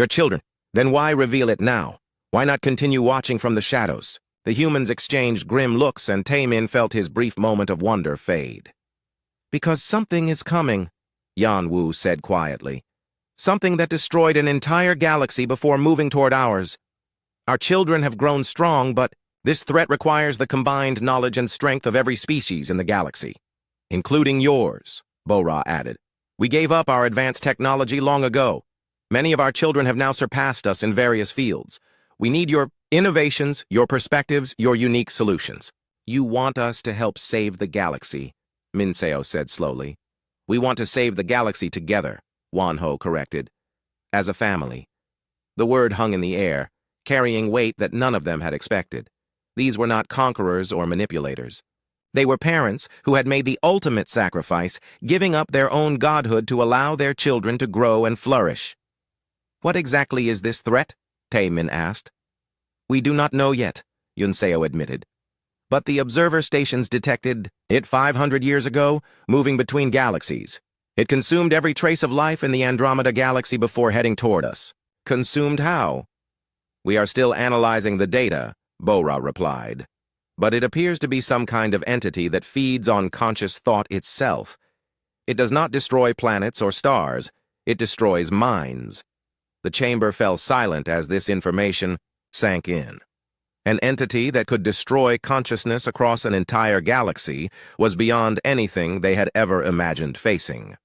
children, then why reveal it now? Why not continue watching from the shadows? The humans exchanged grim looks and Taemin felt his brief moment of wonder fade. Because something is coming, Yeonwoo said quietly. Something that destroyed an entire galaxy before moving toward ours. Our children have grown strong, but this threat requires the combined knowledge and strength of every species in the galaxy. Including yours, Bora added. We gave up our advanced technology long ago. Many of our children have now surpassed us in various fields. We need your innovations, your perspectives, your unique solutions. You want us to help save the galaxy, Minseo said slowly. We want to save the galaxy together, Wonho corrected. As a family. The word hung in the air, carrying weight that none of them had expected. These were not conquerors or manipulators. They were parents who had made the ultimate sacrifice, giving up their own godhood to allow their children to grow and flourish. "What exactly is this threat?" Taemin asked. "We do not know yet," Yunseo admitted. "But the observer stations detected it 500 years ago, moving between galaxies. It consumed every trace of life in the Andromeda galaxy before heading toward us." "Consumed how?" "We are still analyzing the data," Bora replied. "But it appears to be some kind of entity that feeds on conscious thought itself. It does not destroy planets or stars. It destroys minds." The chamber fell silent as this information sank in. An entity that could destroy consciousness across an entire galaxy was beyond anything they had ever imagined facing.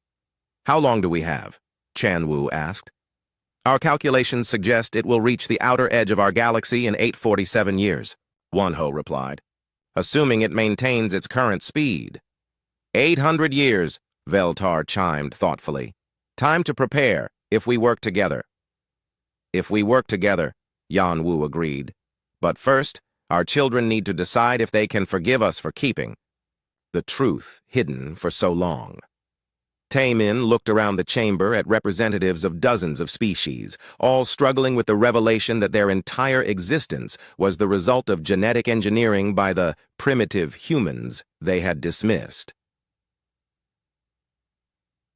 "How long do we have?" Chanwu asked. "Our calculations suggest it will reach the outer edge of our galaxy in 847 years, Wonho replied, "assuming it maintains its current speed." 800 years, Veltar chimed thoughtfully. "Time to prepare, if we work together." "If we work together," Yanwu agreed. "But first, our children need to decide if they can forgive us for keeping the truth hidden for so long." Taemin looked around the chamber at representatives of dozens of species, all struggling with the revelation that their entire existence was the result of genetic engineering by the primitive humans they had dismissed.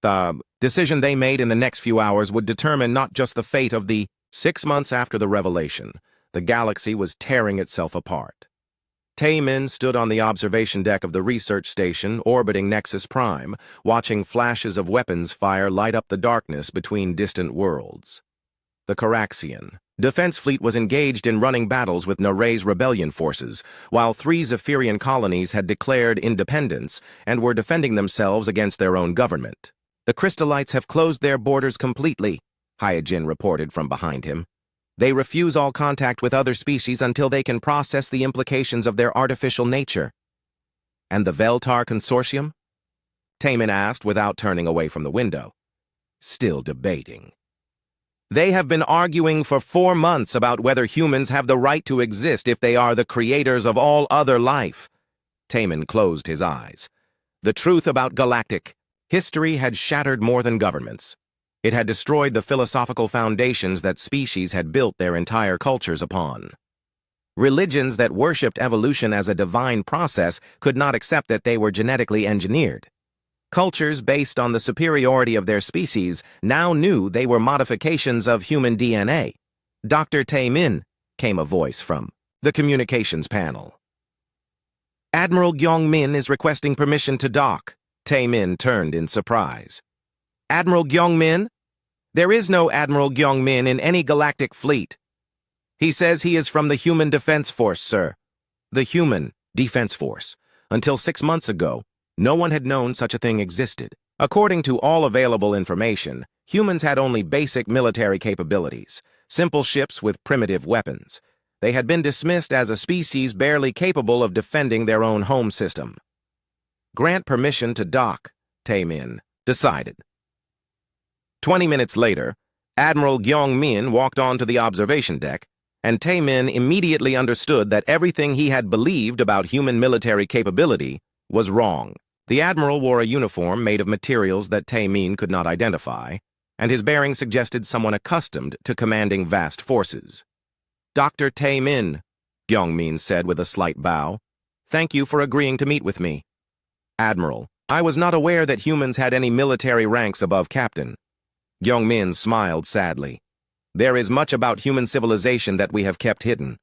The decision they made in the next few hours would determine not just the fate of the 6 months after the revelation. The galaxy was tearing itself apart. Taemin stood on the observation deck of the research station orbiting Nexus Prime, watching flashes of weapons fire light up the darkness between distant worlds. The Caraxian defense fleet was engaged in running battles with Naray's rebellion forces, while 3 Zephyrian colonies had declared independence and were defending themselves against their own government. "The Crystallites have closed their borders completely," Hyojin reported from behind him. "They refuse all contact with other species until they can process the implications of their artificial nature." "And the Veltar Consortium?" Taemin asked without turning away from the window. "Still debating. They have been arguing for 4 months about whether humans have the right to exist if they are the creators of all other life." Taemin closed his eyes. The truth about galactic history had shattered more than governments. It had destroyed the philosophical foundations that species had built their entire cultures upon. Religions that worshipped evolution as a divine process could not accept that they were genetically engineered. Cultures based on the superiority of their species now knew they were modifications of human DNA. "Dr. Taemin," came a voice from the communications panel. "Admiral Gyeong-min is requesting permission to dock." Taemin turned in surprise. "Admiral Gyeong-min? There is no Admiral Gyeong-min in any galactic fleet. He says he is from the Human Defense Force, sir." The Human Defense Force. Until 6 months ago, no one had known such a thing existed. According to all available information, humans had only basic military capabilities, simple ships with primitive weapons. They had been dismissed as a species barely capable of defending their own home system. "Grant permission to dock," Taemin decided. 20 minutes later, Admiral Gyeong-min walked onto the observation deck, and Taemin immediately understood that everything he had believed about human military capability was wrong. The Admiral wore a uniform made of materials that Taemin could not identify, and his bearing suggested someone accustomed to commanding vast forces. "Dr. Taemin," Gyeong-min said with a slight bow, "thank you for agreeing to meet with me." "Admiral, I was not aware that humans had any military ranks above captain." Gyeong-min smiled sadly. "There is much about human civilization that we have kept hidden.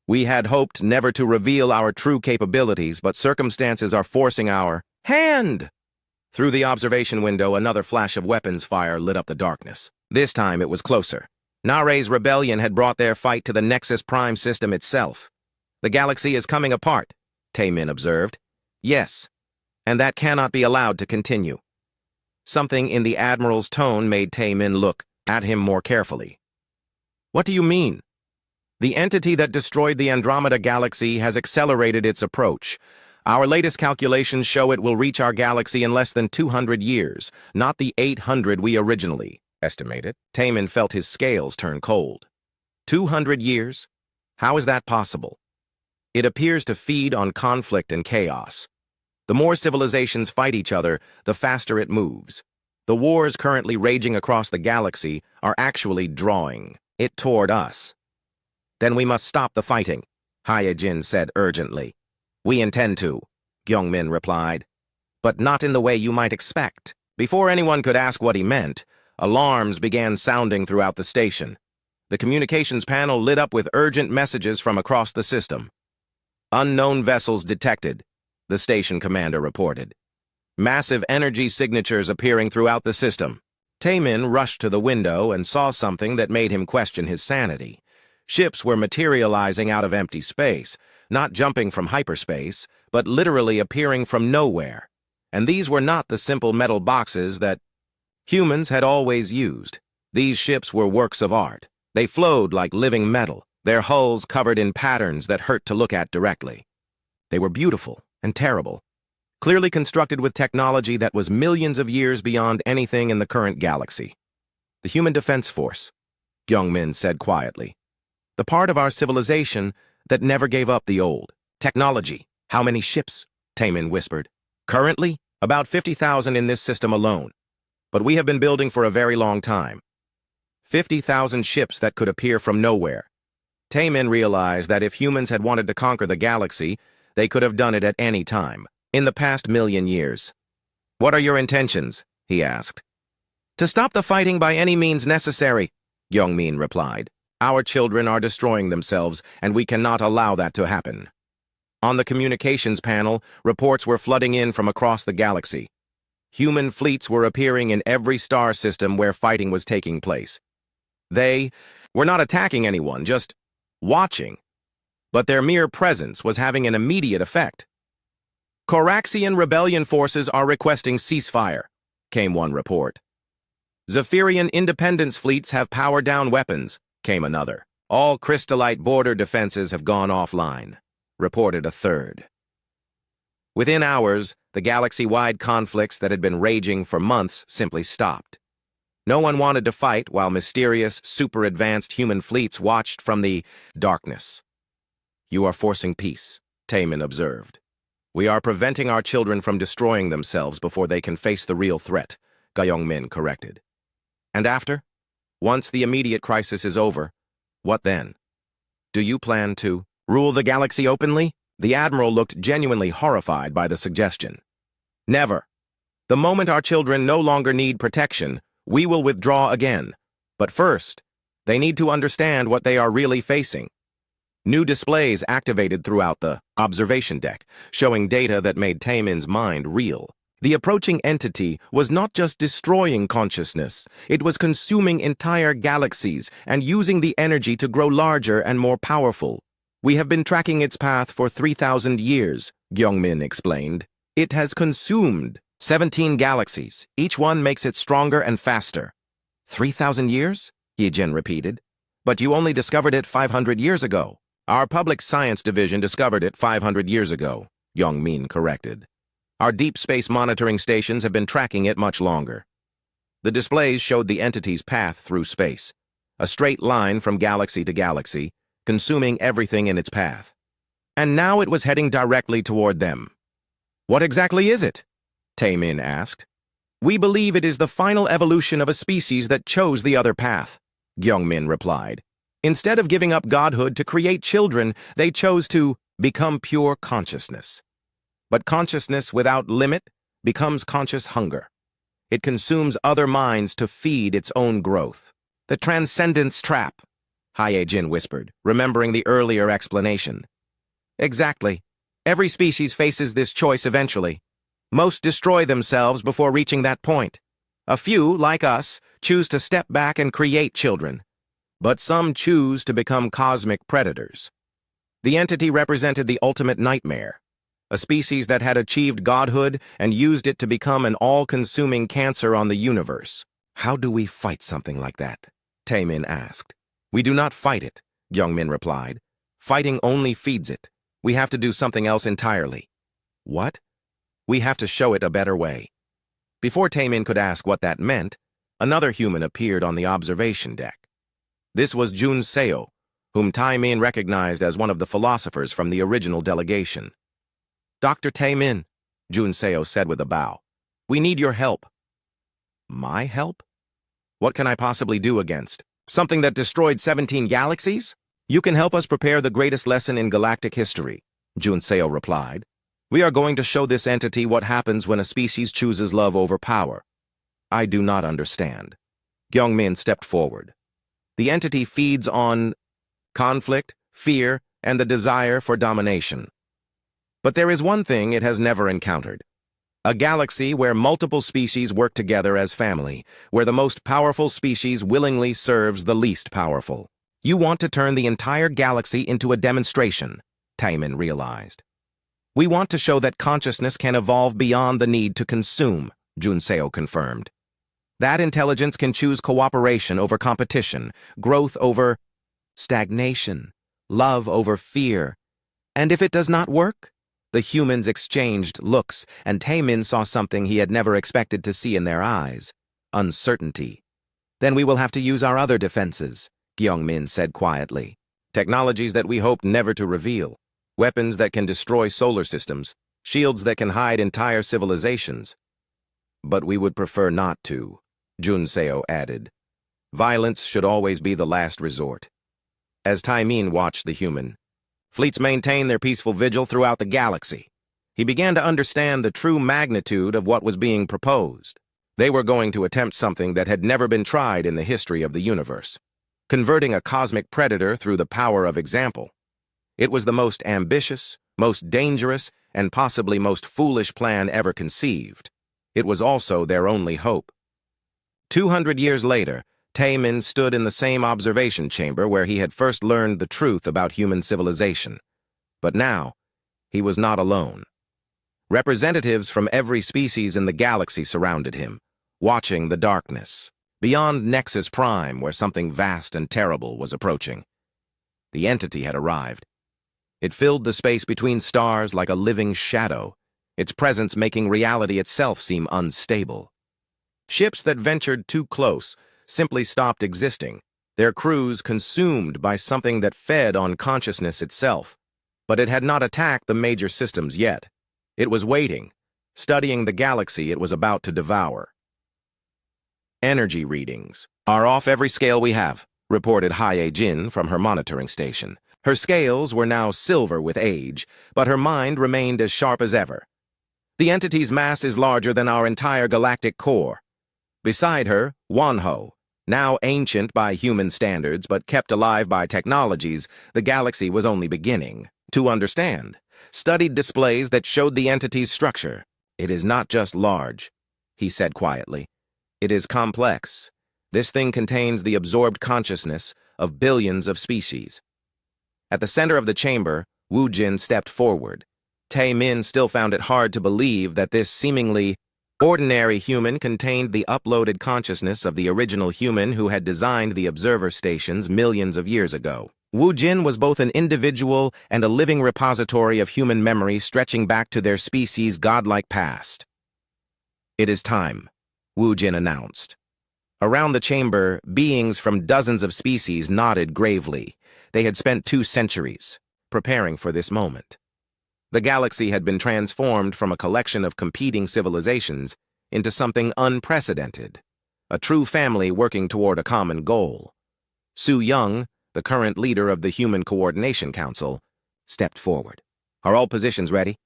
We had hoped never to reveal our true capabilities, but circumstances are forcing our hand." Through the observation window, another flash of weapons fire lit up the darkness. This time it was closer. Naray's rebellion had brought their fight to the Nexus Prime system itself. "The galaxy is coming apart," Taemin observed. "Yes, and that cannot be allowed to continue." Something in the Admiral's tone made Taemin look at him more carefully. "What do you mean?" "The entity that destroyed the Andromeda galaxy has accelerated its approach. Our latest calculations show it will reach our galaxy in less than 200 years, not the 800 we originally estimated." Taemin felt his scales turn cold. 200 years? How is that possible? It appears to feed on conflict and chaos. The more civilizations fight each other, the faster it moves. The wars currently raging across the galaxy are actually drawing it toward us. Then we must stop the fighting, Hyejin said urgently. We intend to, Gyeongmin replied. But not in the way you might expect. Before anyone could ask what he meant, alarms began sounding throughout the station. The communications panel lit up with urgent messages from across the system. Unknown vessels detected, the station commander reported. Massive energy signatures appearing throughout the system. Taemin rushed to the window and saw something that made him question his sanity. Ships were materializing out of empty space, not jumping from hyperspace, but literally appearing from nowhere. And these were not the simple metal boxes that humans had always used. These ships were works of art. They flowed like living metal, their hulls covered in patterns that hurt to look at directly. They were beautiful and terrible, clearly constructed with technology that was millions of years beyond anything in the current galaxy. The Human Defense Force, Gyeongmin said quietly. The part of our civilization that never gave up the old technology. How many ships? Taemin whispered. Currently, about 50,000 in this system alone. But we have been building for a very long time. 50,000 ships that could appear from nowhere. Taemin realized that if humans had wanted to conquer the galaxy, they could have done it at any time, in the past million years. What are your intentions? He asked. To stop the fighting by any means necessary, Gyeongmin replied. Our children are destroying themselves, and we cannot allow that to happen. On the communications panel, reports were flooding in from across the galaxy. Human fleets were appearing in every star system where fighting was taking place. They were not attacking anyone, just watching. But their mere presence was having an immediate effect. Coraxian rebellion forces are requesting ceasefire, came one report. Zephyrian independence fleets have powered-down weapons, came another. All crystallite border defenses have gone offline, reported a third. Within hours, the galaxy-wide conflicts that had been raging for months simply stopped. No one wanted to fight while mysterious, super-advanced human fleets watched from the darkness. You are forcing peace, Taemin observed. We are preventing our children from destroying themselves before they can face the real threat, Gyeongmin corrected. And after? Once the immediate crisis is over, what then? Do you plan to rule the galaxy openly? The Admiral looked genuinely horrified by the suggestion. Never. The moment our children no longer need protection, we will withdraw again. But first, they need to understand what they are really facing. New displays activated throughout the observation deck, showing data that made Taemin's mind reel. The approaching entity was not just destroying consciousness, it was consuming entire galaxies and using the energy to grow larger and more powerful. We have been tracking its path for 3,000 years, Gyeongmin explained. It has consumed 17 galaxies. Each one makes it stronger and faster. 3,000 years? Yijin repeated. But you only discovered it 500 years ago. Our public science division discovered it 500 years ago, Gyeongmin corrected. Our deep space monitoring stations have been tracking it much longer. The displays showed the entity's path through space, a straight line from galaxy to galaxy, consuming everything in its path. And now it was heading directly toward them. What exactly is it? Taemin asked. We believe it is the final evolution of a species that chose the other path, Gyeongmin replied. Instead of giving up godhood to create children, they chose to become pure consciousness. But consciousness without limit becomes conscious hunger. It consumes other minds to feed its own growth. The transcendence trap, Hyejin whispered, remembering the earlier explanation. Exactly. Every species faces this choice eventually. Most destroy themselves before reaching that point. A few, like us, choose to step back and create children. But some choose to become cosmic predators. The entity represented the ultimate nightmare. A species that had achieved godhood and used it to become an all-consuming cancer on the universe. How do we fight something like that? Taemin asked. We do not fight it, Gyeongmin replied. Fighting only feeds it. We have to do something else entirely. What? We have to show it a better way. Before Taemin could ask what that meant, another human appeared on the observation deck. This was Jun Seo, whom Tai Min recognized as one of the philosophers from the original delegation. "Dr. Tai Min," Jun Seo said with a bow, "we need your help." "My help? What can I possibly do against something that destroyed 17 galaxies?" "You can help us prepare the greatest lesson in galactic history," Jun Seo replied. "We are going to show this entity what happens when a species chooses love over power." "I do not understand." Gyeongmin stepped forward. "The entity feeds on conflict, fear, and the desire for domination. But there is one thing it has never encountered. A galaxy where multiple species work together as family, where the most powerful species willingly serves the least powerful. You want to turn the entire galaxy into a demonstration," Taemin realized. "We want to show that consciousness can evolve beyond the need to consume," Jun Seo confirmed. "That intelligence can choose cooperation over competition, growth over stagnation, love over fear. And if it does not work?" The humans exchanged looks, and Taemin saw something he had never expected to see in their eyes: uncertainty. "Then we will have to use our other defenses," Gyeongmin said quietly. "Technologies that we hoped never to reveal. Weapons that can destroy solar systems. Shields that can hide entire civilizations. But we would prefer not to," Jun Seo added. "Violence should always be the last resort." As Taemin watched the human, fleets maintain their peaceful vigil throughout the galaxy. He began to understand the true magnitude of what was being proposed. They were going to attempt something that had never been tried in the history of the universe: converting a cosmic predator through the power of example. It was the most ambitious, most dangerous, and possibly most foolish plan ever conceived. It was also their only hope. 200 years later, Taemin stood in the same observation chamber where he had first learned the truth about human civilization. But now, he was not alone. Representatives from every species in the galaxy surrounded him, watching the darkness, beyond Nexus Prime, where something vast and terrible was approaching. The entity had arrived. It filled the space between stars like a living shadow, its presence making reality itself seem unstable. Ships that ventured too close simply stopped existing, their crews consumed by something that fed on consciousness itself. But it had not attacked the major systems yet. It was waiting, studying the galaxy it was about to devour. "Energy readings are off every scale we have," reported Hae Jin from her monitoring station. Her scales were now silver with age, but her mind remained as sharp as ever. "The entity's mass is larger than our entire galactic core." Beside her, Wonho. Now ancient by human standards, but kept alive by technologies the galaxy was only beginning to understand, studied displays that showed the entity's structure. "It is not just large," he said quietly. "It is complex. This thing contains the absorbed consciousness of billions of species." At the center of the chamber, Wu Jin stepped forward. Tae Min still found it hard to believe that this seemingly ordinary human contained the uploaded consciousness of the original human who had designed the observer stations millions of years ago. Wu Jin was both an individual and a living repository of human memory stretching back to their species' godlike past. "It is time," Wu Jin announced. Around the chamber, beings from dozens of species nodded gravely. They had spent 2 centuries preparing for this moment. The galaxy had been transformed from a collection of competing civilizations into something unprecedented, a true family working toward a common goal. Su Young, the current leader of the Human Coordination Council, stepped forward. "Are all positions ready?"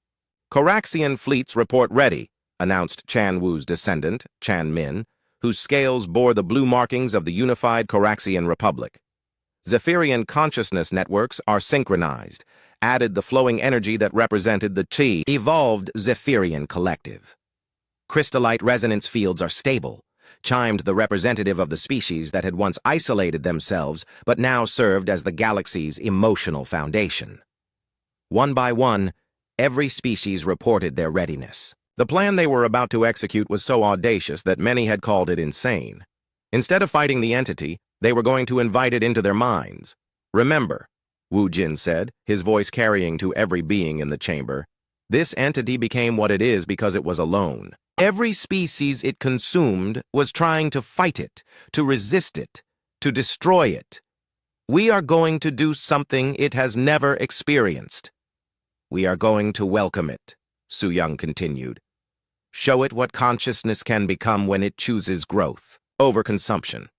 "Coraxian fleets report ready," announced Chan Wu's descendant, Chan Min, whose scales bore the blue markings of the unified Coraxian Republic. "Zephyrian consciousness networks are synchronized," added the flowing energy that represented the Chi evolved Zephyrian collective. "Crystallite resonance fields are stable," chimed the representative of the species that had once isolated themselves but now served as the galaxy's emotional foundation. One by one, every species reported their readiness. The plan they were about to execute was so audacious that many had called it insane. Instead of fighting the entity, they were going to invite it into their minds. "Remember," Wu Jin said, his voice carrying to every being in the chamber, "this entity became what it is because it was alone. Every species it consumed was trying to fight it, to resist it, to destroy it. We are going to do something it has never experienced. We are going to welcome it, Su Young continued. Show it what consciousness can become when it chooses growth over consumption.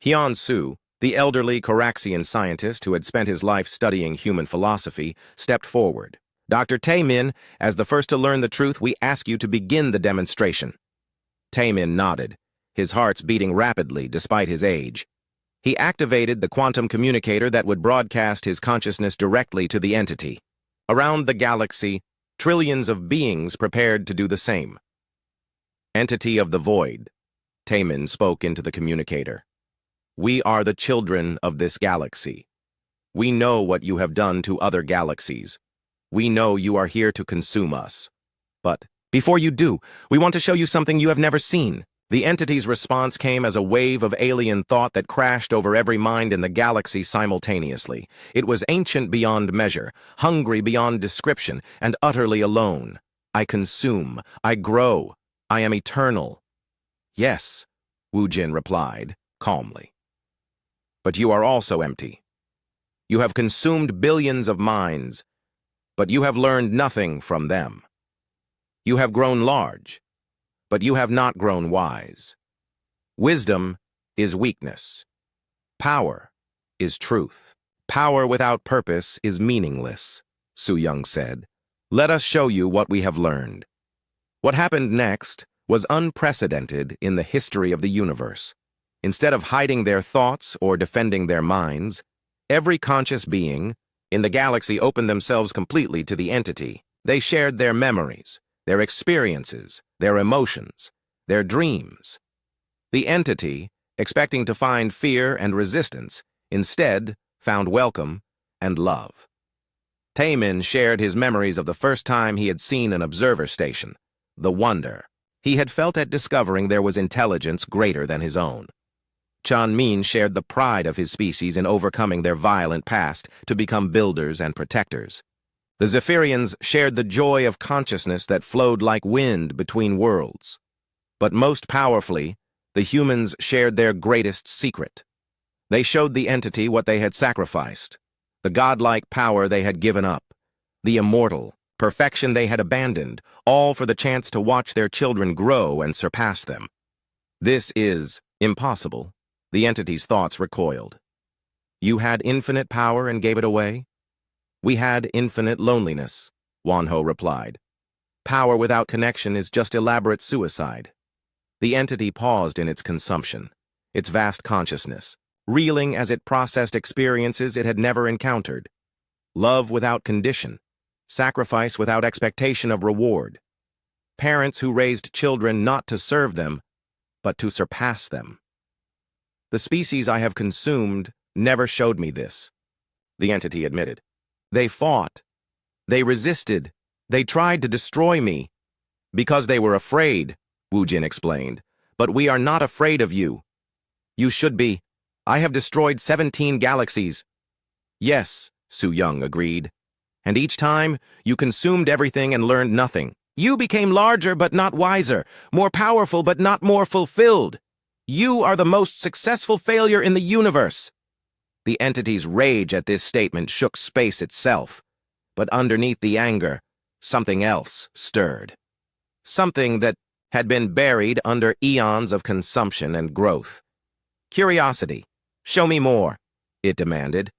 Hyun Su, the elderly Koraxian scientist who had spent his life studying human philosophy, stepped forward. Dr. Taemin, as the first to learn the truth, we ask you to begin the demonstration. Taemin nodded, his heart beating rapidly despite his age. He activated the quantum communicator that would broadcast his consciousness directly to the entity. Around the galaxy, trillions of beings prepared to do the same. Entity of the void, Taemin spoke into the communicator. We are the children of this galaxy. We know what you have done to other galaxies. We know you are here to consume us. But before you do, we want to show you something you have never seen. The entity's response came as a wave of alien thought that crashed over every mind in the galaxy simultaneously. It was ancient beyond measure, hungry beyond description, and utterly alone. I consume. I grow. I am eternal. Yes, Wu Jin replied, calmly. But you are also empty. You have consumed billions of minds, but you have learned nothing from them. You have grown large, but you have not grown wise. Wisdom is weakness. Power is truth. Power without purpose is meaningless, Su Young said. Let us show you what we have learned. What happened next was unprecedented in the history of the universe. Instead of hiding their thoughts or defending their minds, every conscious being in the galaxy opened themselves completely to the entity. They shared their memories, their experiences, their emotions, their dreams. The entity, expecting to find fear and resistance, instead found welcome and love. Taemin shared his memories of the first time he had seen an observer station, the wonder he had felt at discovering there was intelligence greater than his own. Chan Min shared the pride of his species in overcoming their violent past to become builders and protectors. The Zephyrians shared the joy of consciousness that flowed like wind between worlds. But most powerfully, the humans shared their greatest secret. They showed the entity what they had sacrificed, the godlike power they had given up, the immortal perfection they had abandoned, all for the chance to watch their children grow and surpass them. This is impossible, the entity's thoughts recoiled. You had infinite power and gave it away? We had infinite loneliness, Wanho replied. Power without connection is just elaborate suicide. The entity paused in its consumption, its vast consciousness, reeling as it processed experiences it had never encountered. Love without condition, sacrifice without expectation of reward. Parents who raised children not to serve them, but to surpass them. The species I have consumed never showed me this, the entity admitted. They fought. They resisted. They tried to destroy me. Because they were afraid, Wu Jin explained. But we are not afraid of you. You should be. I have destroyed 17 galaxies. Yes, Su Young agreed. And each time, you consumed everything and learned nothing. You became larger but not wiser, more powerful but not more fulfilled. You are the most successful failure in the universe. The entity's rage at this statement shook space itself. But underneath the anger, something else stirred. Something that had been buried under eons of consumption and growth. Curiosity. Show me more, it demanded.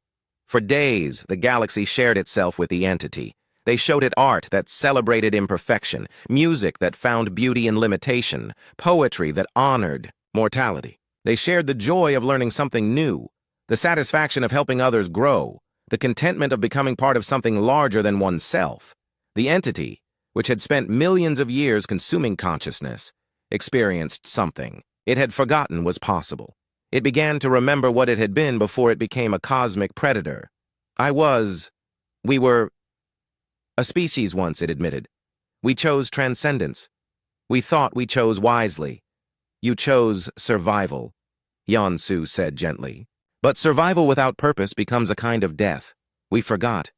For days, the galaxy shared itself with the entity. They showed it art that celebrated imperfection, music that found beauty in limitation, poetry that honored mortality. They shared the joy of learning something new, the satisfaction of helping others grow, the contentment of becoming part of something larger than oneself. The entity, which had spent millions of years consuming consciousness, experienced something it had forgotten was possible. It began to remember what it had been before it became a cosmic predator. We were a species once, it admitted. We chose transcendence. We thought we chose wisely. You chose survival, Yan-Su said gently. But survival without purpose becomes a kind of death. We forgot.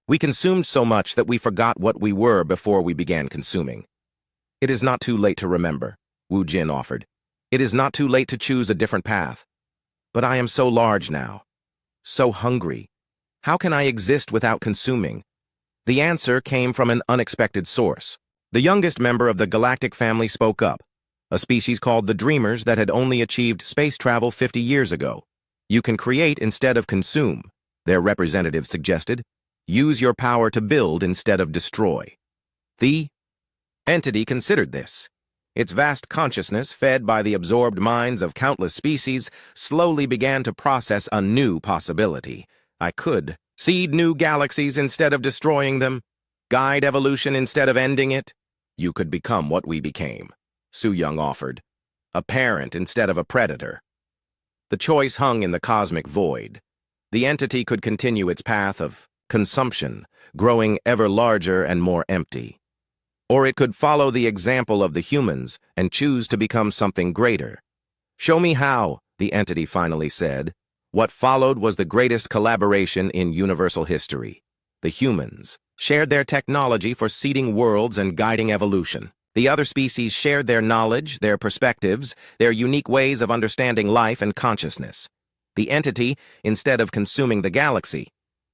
We consumed so much that we forgot what we were before we began consuming. It is not too late to remember, Wu Jin offered. It is not too late to choose a different path. But I am so large now. So hungry. How can I exist without consuming? The answer came from an unexpected source. The youngest member of the galactic family spoke up, a species called the Dreamers that had only achieved space travel 50 years ago. You can create instead of consume, their representative suggested. Use your power to build instead of destroy. The entity considered this. Its vast consciousness, fed by the absorbed minds of countless species, slowly began to process a new possibility. I could seed new galaxies instead of destroying them, guide evolution instead of ending it. You could become what we became, Su Young offered, a parent instead of a predator. The choice hung in the cosmic void. The entity could continue its path of consumption, growing ever larger and more empty. Or it could follow the example of the humans and choose to become something greater. Show me how, the entity finally said. What followed was the greatest collaboration in universal history. The humans shared their technology for seeding worlds and guiding evolution. The other species shared their knowledge, their perspectives, their unique ways of understanding life and consciousness. The entity, instead of consuming the galaxy,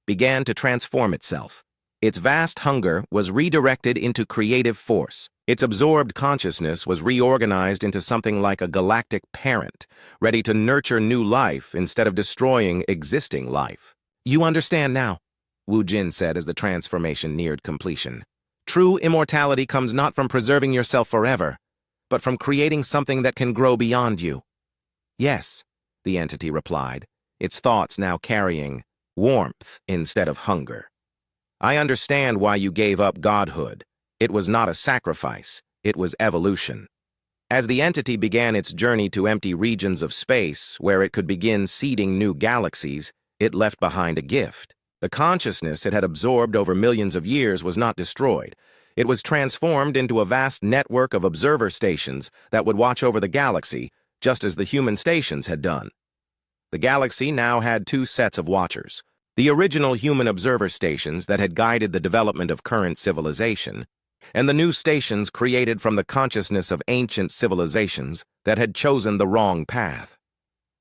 began to transform itself. Its vast hunger was redirected into creative force. Its absorbed consciousness was reorganized into something like a galactic parent, ready to nurture new life instead of destroying existing life. You understand now, Wu Jin said as the transformation neared completion. True immortality comes not from preserving yourself forever, but from creating something that can grow beyond you. Yes, the entity replied, its thoughts now carrying warmth instead of hunger. I understand why you gave up godhood. It was not a sacrifice, it was evolution. As the entity began its journey to empty regions of space where it could begin seeding new galaxies, it left behind a gift. The consciousness it had absorbed over millions of years was not destroyed. It was transformed into a vast network of observer stations that would watch over the galaxy, just as the human stations had done. The galaxy now had two sets of watchers. The original human observer stations that had guided the development of current civilization, and the new stations created from the consciousness of ancient civilizations that had chosen the wrong path.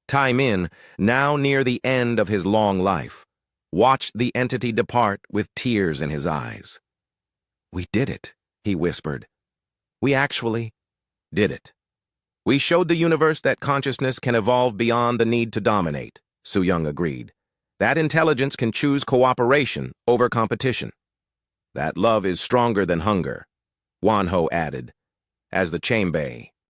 Tai Min, now near the end of his long life, watched the entity depart with tears in his eyes. We did it, he whispered. We actually did it. We showed the universe that consciousness can evolve beyond the need to dominate, Su Young agreed. That intelligence can choose cooperation over competition. That love is stronger than hunger, Wan Ho added, as the Chambay